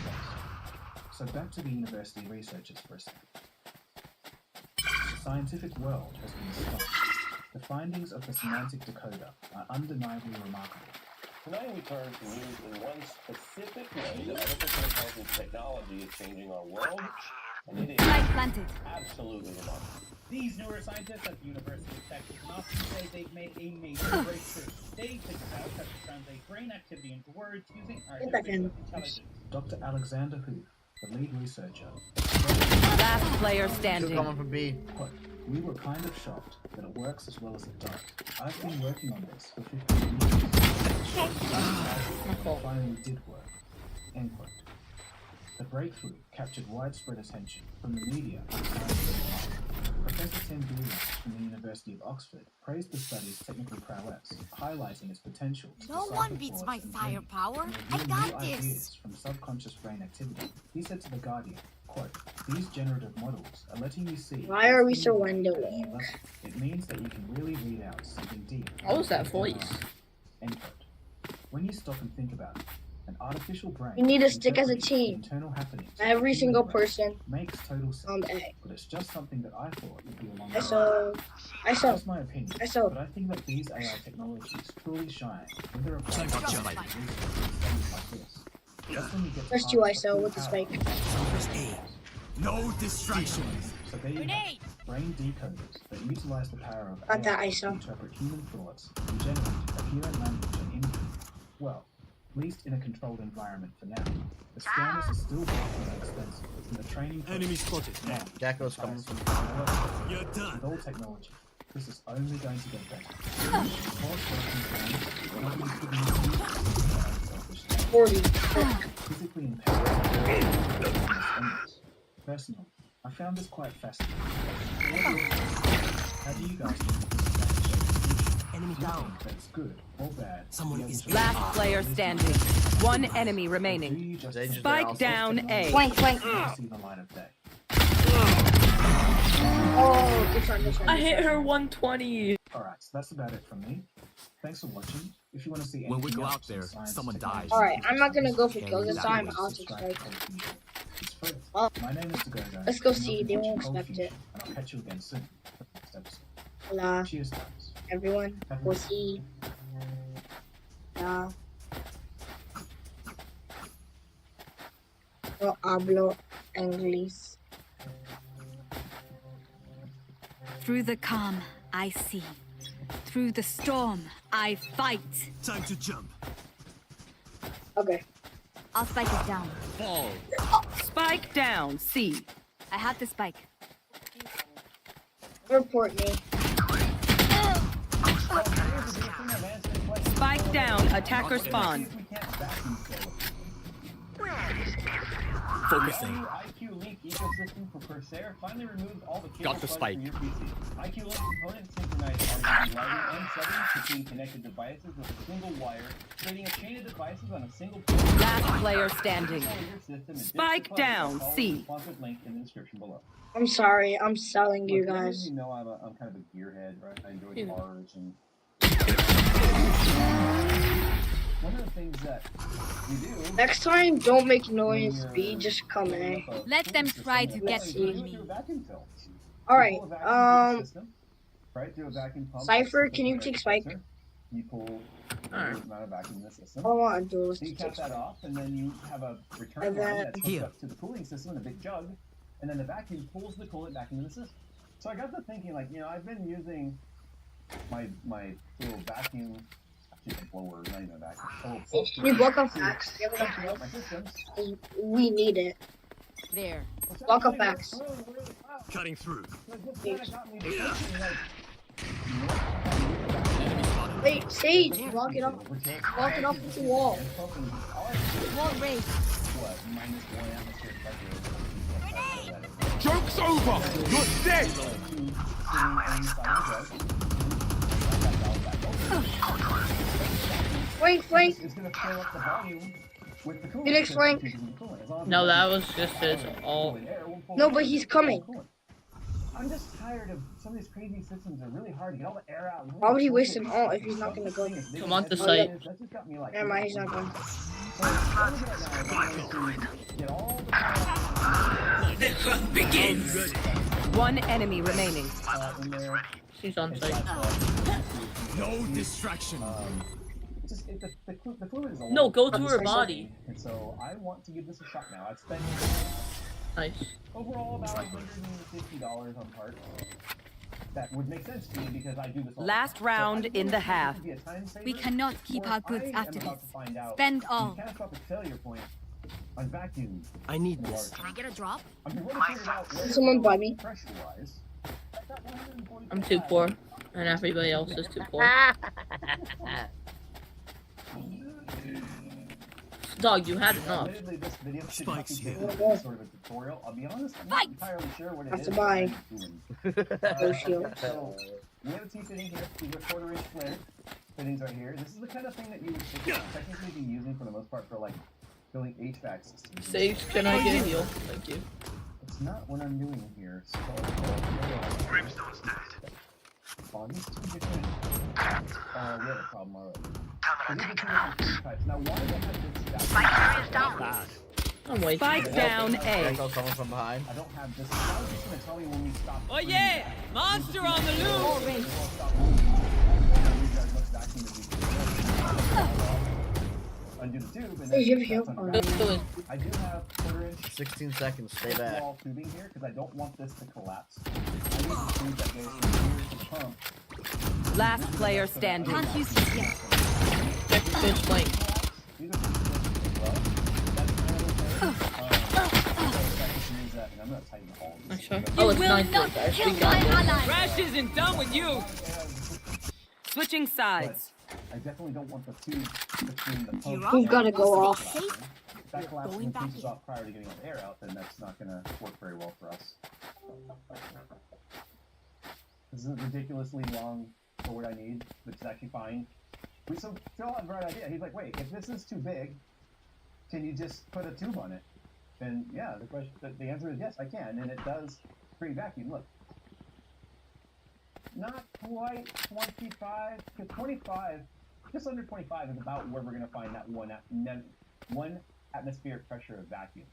So back to the university researchers for a second. The scientific world has been stumped. The findings of the semantic decoder are undeniably remarkable. Tonight we turn to news in one specific way that artificial intelligence technology is changing our world, and it is absolutely remarkable. These neuroscientists at the University of Texas in Austin say they've made a major breakthrough. They figured out how to translate brain activity into words using artificial intelligence. Dr. Alexander Huth, the lead researcher, Last player standing. Quote, we were kind of shocked that it works as well as it does. I've been working on this for 15 years. It finally did work. End quote. The breakthrough captured widespread attention from the media and science. Professor Tim Bieler from the University of Oxford praised the study's technical prowess, highlighting its potential to No decipher one beats my frauds and firepower. and I reveal got new this. ideas from subconscious brain activity. He said to The Guardian, quote, these generative models are letting you see... Why are we surrendering? It means that you can really read out something deep. What was that voice? End quote. When you stop and think about it, an artificial brain... We need to stick as a interprets team. Internal happenings Every of the single human brain person makes total sense. on A. But it's just something that I thought would be along I saw. That's my opinion. But I think that these AI technologies truly shine when they're applied to research and studies like this. Just when you get to First you harness ISO the with the power spike. No distractions. So there you have it. Brain decoders that utilize the power of Got that AI to ISO. interpret human thoughts and generate coherent language and imagery. Well, at least in a controlled environment for now. The scanners are still vastly expensive, and the training Enemy spotted. Gecko's coming from. You're done. With all technology, this is only going to get better. Force working brains, companies could use these for their own selfish gain. 40. Physically impaired. Personally, I found this quite fascinating. How do you guys think this is enemy down? That's good or bad. Someone is Last player standing. One enemy remaining. Spike down A. Flank, flank. See the light of day. Oh, good try, good try. I hit her 120. Alright, so that's about it from me. Thanks for watching. If you want to see When we anything go else out there, in science, someone technology, dies. Alright, I'm not gonna go for Carry kills this that time. way. I'll take strike. It's free. Oh. My name is Dagogo. Let's go and see, welcome they to won't Cold expect Future, it. And I'll catch you again soon for the next episode. Hola, Cheers, guys. everyone. We'll see. No hablo inglés. Through the calm, I see. Through the storm, I fight. Time to jump. Okay. I'll spike it down. Fall. Spike down C. I have the spike. Report me. Spike down. Attacker spawn. Focusing. IQ Link ecosystem for Corsair finally removed all the cable Got the plugs spike. from your PC. IQ Link components synchronize RGB lighting and settings between connected devices with a single wire, creating a chain of devices on a single port. Last player standing. Spike down. C. Link in the description below. I'm sorry, I'm selling you Look, guys. You know I'm kind of a gearhead, right? I enjoy cars and one of the things that you do. Next time, don't make noise. B, just come in. Let them try to get through me. Alright, Right, do a vacuum pump. Cypher, can you take Spike? You pull a amount of vacuum in the system. I want a duelist So you to cap take that off, and then you have a return And line then- that's hooked up to the cooling system in a big jug, and then the vacuum pulls the coolant back into the system. So I got to thinking, like, I've been using my little vacuum, actually a blower, not even a vacuum. Can you block off facts? My systems. We need it. There. Block off facts. Cutting through. Wait, Sage, block it up. Block it up with the wall. Wall raised. What? -1 atmosphere pressure. Joke's over! You're dead! Flank, flank. It's gonna fill up the volume with the coolant. Phoenix flank. No, that was just his all. No, but he's coming. I'm just tired of some of these crazy systems. They're really hard to get all the air out. Why would he waste an ult if he's not gonna go? Come on the site. Never mind, he's not going. The hunt begins! One enemy remaining. She's on site. No distraction. The fluid is a No, lot. go to her body. And so I want to give this a shot now. I've spent Nice. overall about $150 on parts. That would make sense to me because I do this all Last the time. round So I in think the this half. would be a time saver, We cannot keep or our goods I am after about this. to find out Spend the all. catastrophic failure point on vacuum. I need this. Can I get a drop? I mean, what figured out where Someone buy me. pressure-wise. I'm too poor, and everybody else is too poor. Dog, you had enough. Admittedly, this video should not be Spikes here. taken as sort of a tutorial. I'll be honest, I'm not entirely sure what it Have is to buy. I'm doing. No shield. So, we have a T-fitting here. These are 1/4 inch flare fittings right here. This is the kind of thing that you would technically be using for the most part for like building HVAC systems. Sage, can I get a heal? Thank you. It's not what I'm doing here. So, Brimstone's dead. on these two different, we have a problem already. So these are two different types. Now, why do they have this? Bad. I'm waiting. Spike down A. Echo coming from behind. I don't have this. I was just gonna tell me when we stop. Oh yeah! Monster on the loose! Undo the tube and Hey, you have then heal? that's Oh, on no. the ground. I do have 1/4 inch 16 seconds, stay back. wall tubing here because I don't want this to collapse. I need the tube that goes from here to the pump. Last player standing. Can't use this yet. Check the bitch flank. These are as well. That's kind of and I'm gonna tighten all of this. Sure. Oh, it's will 9 not guys. kill We got my this. ally. Crash isn't done with you! Switching sides. I definitely don't want the tube between the pump. Who's gotta go off? If that collapses Going and back pieces in. off prior to getting all the air out, then that's not gonna work very well for us. This is a ridiculously long for what I need, which is actually fine. So Phil had the right idea. He's like, wait, if this is too big, can you just put a tube on it? And yeah, the answer is yes, I can, and it does create vacuum. Look, not quite 25, because 25, just under 25 is about where we're gonna find that one atmospheric pressure of vacuum.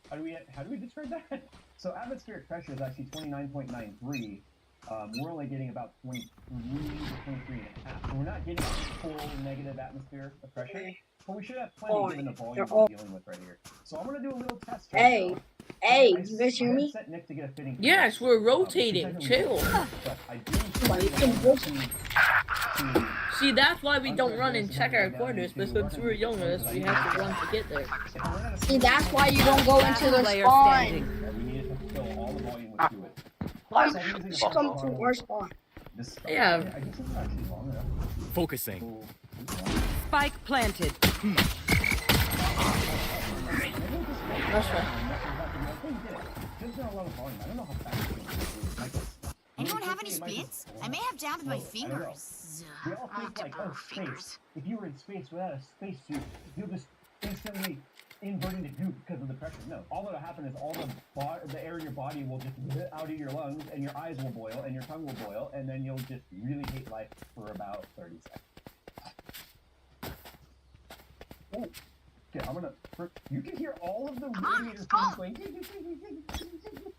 How do we describe that? So atmospheric pressure is actually 29.93. We're only getting about 23 to 23 and a half. So we're not getting full negative atmosphere of pressure, but we should have plenty given the volume we're dealing with right here. So I'm gonna do a little test. Hey, hey, you guys hear me? Nick to get a fitting. Yes, we're rotating. Chill. But I do See, that's why we don't run and check our quarters, because since we're younger, we have to run to get there. See, that's why you don't go into the Player spawn. standing. We need to fill all the volume with fluid. Why would she come to our spot? Yeah. I guess it's actually long enough. Focusing. Spike planted. That's right. Anyone have any splints? I may have jammed my fingers. We all think like, oh, space. If you were in space without a spacesuit, you'll just instantly invert into goop because of the pressure. No, all that'll happen is all the air in your body will just get out of your lungs, and your eyes will boil, and your tongue will boil, and then you'll just really hate life for about 30 seconds. Oh, okay, I'm gonna. You can hear all of the radiator things going.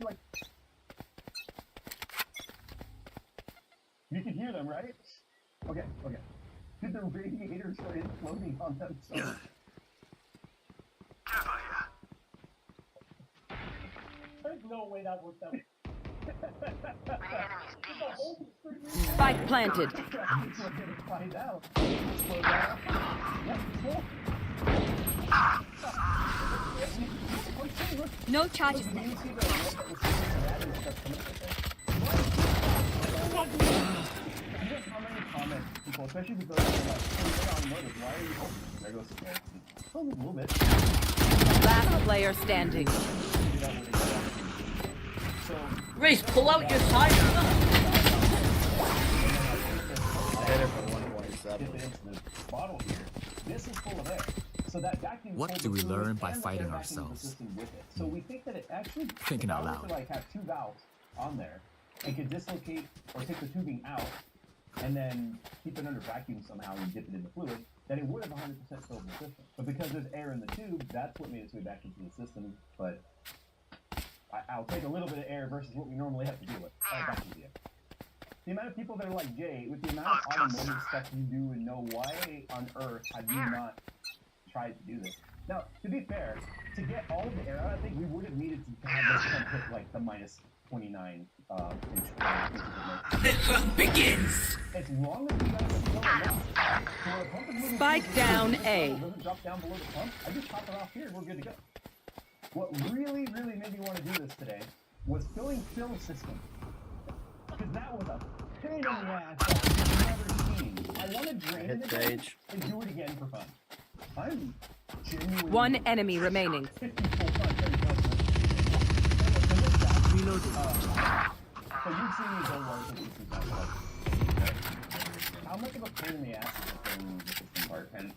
Like, you can hear them, right? Okay. Did the radiators start floating on themselves? There's no way that worked out. Spike planted. Find out. No charges left. How many comments people, especially the those who are like, hey, on motive, why are you open? There goes the player. A little bit. Last player standing. Reese, pull out your side. Bottle here. This is full of air. So that vacuum. What do we learn by fighting ourselves? So we think that it actually Thinking out loud. like have two valves on there. It could dislocate or take the tubing out and then keep it under vacuum somehow and dip it in the fluid, then it would have 100% filled the system. But because there's air in the tube, that's what made its way back into the system. But I'll take a little bit of air versus what we normally have to deal with. Back to you. The amount of people that are like, Jay, with the amount of automotive stuff you do and know, why on earth have you not tried to do this? Now, to be fair, to get all of the air out, I think we would have needed to have this temp hit like the minus 29 inch. This one begins! As long as you guys are still enough, so a pump is moving Spike down A. Doesn't drop down below the pump. I just pop it off here and we're good to go. What really made me want to do this today was filling fill system. Because that was a pain in the ass that I've never seen. I want to drain it again and do it again for fun. I'm genuinely... One enemy remaining. Reload. So you've seen me go large with this. How much of a pain in the ass is the thing with the system part? And,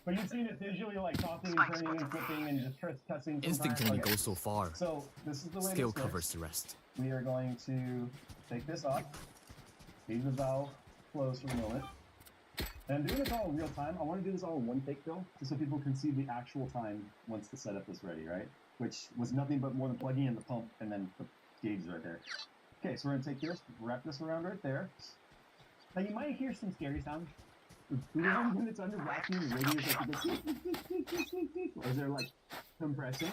but you've seen it visually, like tossing and turning and flipping and just cussing. Instinct only goes so far. So this is the way. Skill covers the rest. We are going to take this off. Leave the valve closed for a moment. And I'm doing this all in real time. I want to do this all in one take though, just so people can see the actual time once the setup is ready, right? Which was nothing but more than plugging in the pump and then the gauge right there. Okay, so we're gonna take this, wrap this around right there. Now you might hear some scary sounds. When it's under vacuum, the radiators like or is there like compressing?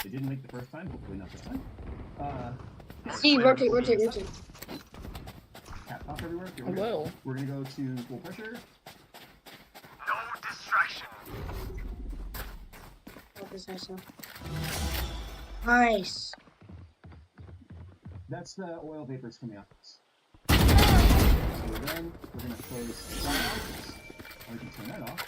It didn't make the first time, hopefully not this time. See, rotate. Cap off everywhere. I will. We're gonna go to full pressure. No distraction. Nice. That's the oil vapors coming out. So then we're gonna close that out. We can turn that off.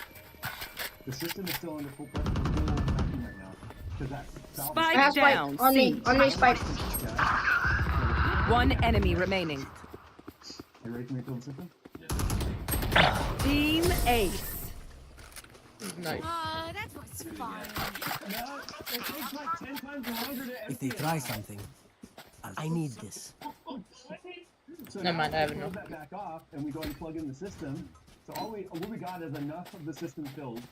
The system is still under full pressure, full vacuum right now. Because that valve Spike down. On me, Spike. One enemy remaining. You ready for me to fill the system? Team Ace. Nice. That was fun. No, it takes like 10 times longer to empty. If they try something, I need this. So Never mind, I have enough. that back off, and we go and plug in the system. So what we got is enough of the system filled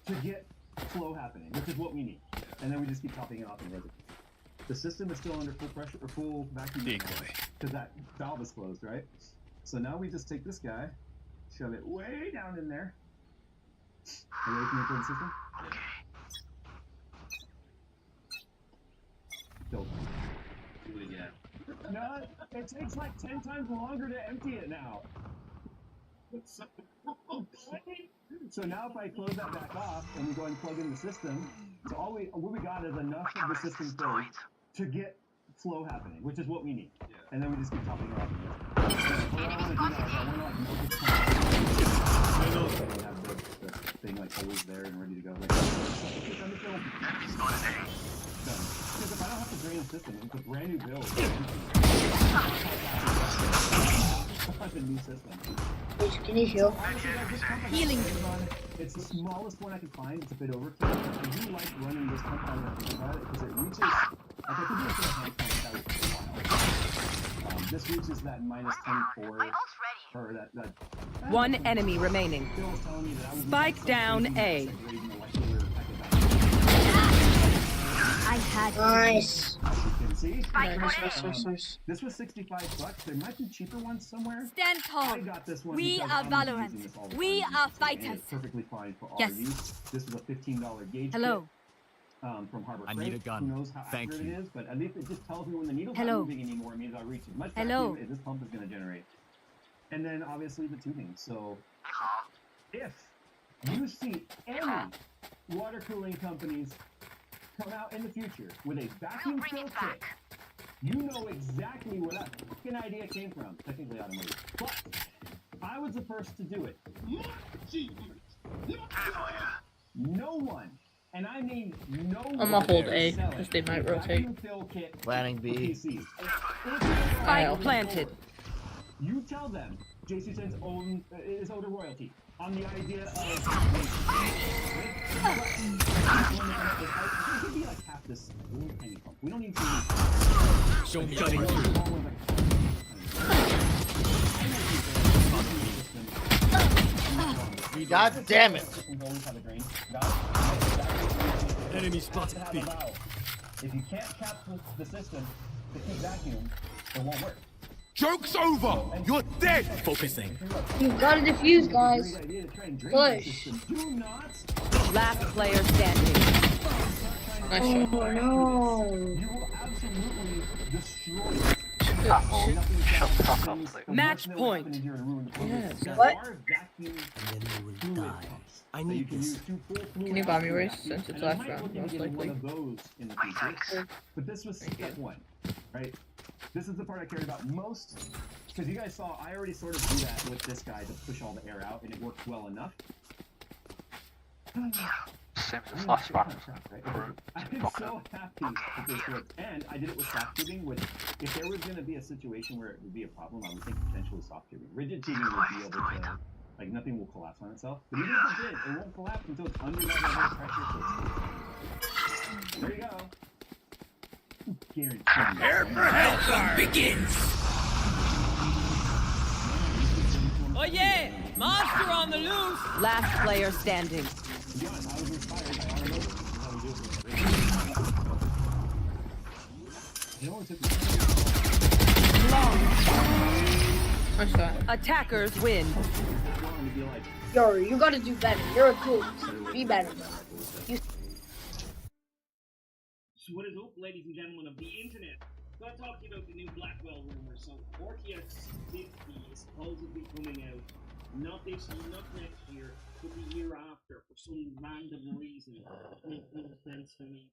to get flow happening, which is what we need. And then we just keep topping it off and rotating. The system is still under full pressure or full vacuum because that valve is closed, right? So now we just take this guy, shove it way down in there. Are you ready for me to fill the system? Filled. Do it again. No, it takes like 10 times longer to empty it now. So now if I close that back off and we go and plug in the system, so what we got is enough of the system filled to get flow happening, which is what we need. And then we just keep topping it off. Have the thing like always there and ready to go. Because if I don't have to drain the system, it's a brand new build. It's a new system. Can you heal? Healing. It's the smallest one I can find. It's a bit overkill. I do like running this pump out of the about it because it reaches. Like I could do it for a hand pump that would take a while. This reaches that minus 24. Or that. One enemy remaining. Spike down A. I had nice. See? This was $65. There might be cheaper ones somewhere. Stand tall. I got this one. We are Valorant. We are fighters. Perfectly fine for yes. our use. This was a $15 gauge. Hello. From Harbor I Freight. need a gun. Who knows how Thank accurate you. it is, but at least it just tells me when the needle's Hello. not moving anymore. It means I'll reach as much Hello. vacuum as this pump is going to generate. And then obviously the tubing. So if you see any water cooling companies come out in the future with a vacuum fill kit, you know exactly where that fucking idea came from. Technically automotive. But I was the first to do it. No one, and I mean no one. I'm gonna hold A because they might rotate. Planning B. Spike planted. You tell them JC Sen's own is owed a royalty on the idea of. It could be like half this little tiny pump. We don't need to. Show me cutting through. God damn it! Enemy spotted B. If you can't cap the system to keep vacuum, it won't work. Joke's over! You're dead! Focusing. You gotta defuse, guys. Push. Last player standing. Oh no. You will absolutely destroy. Match point. Yes. What? I need this. Can you buy me race since it's last round, most likely? But this was step one, right? This is the part I cared about most, because you guys saw I already sort of do that with this guy to push all the air out, and it worked well enough. Same as last round. I'm so happy that this worked, and I did it with soft tubing. With if there was going to be a situation where it would be a problem, I would think potentially soft tubing. Rigid tubing would be able to, like, nothing will collapse on itself. But even if it did, it won't collapse until it's under that level of pressure. So there you go. Guaranteed. Prepare for Hellfire begins! Oh yeah! Monster on the loose! Last player standing. To be honest, I was inspired by automotive. No one took Nice shot. Attackers win. Yo, you gotta do better. You're a cool. Be better. You So what is up, ladies and gentlemen of the internet? So I talked to you about the new Blackwell rumor. So RTX 50 is supposedly coming out, not this year, not next year, but the year after, for some random reason. It makes no sense to me.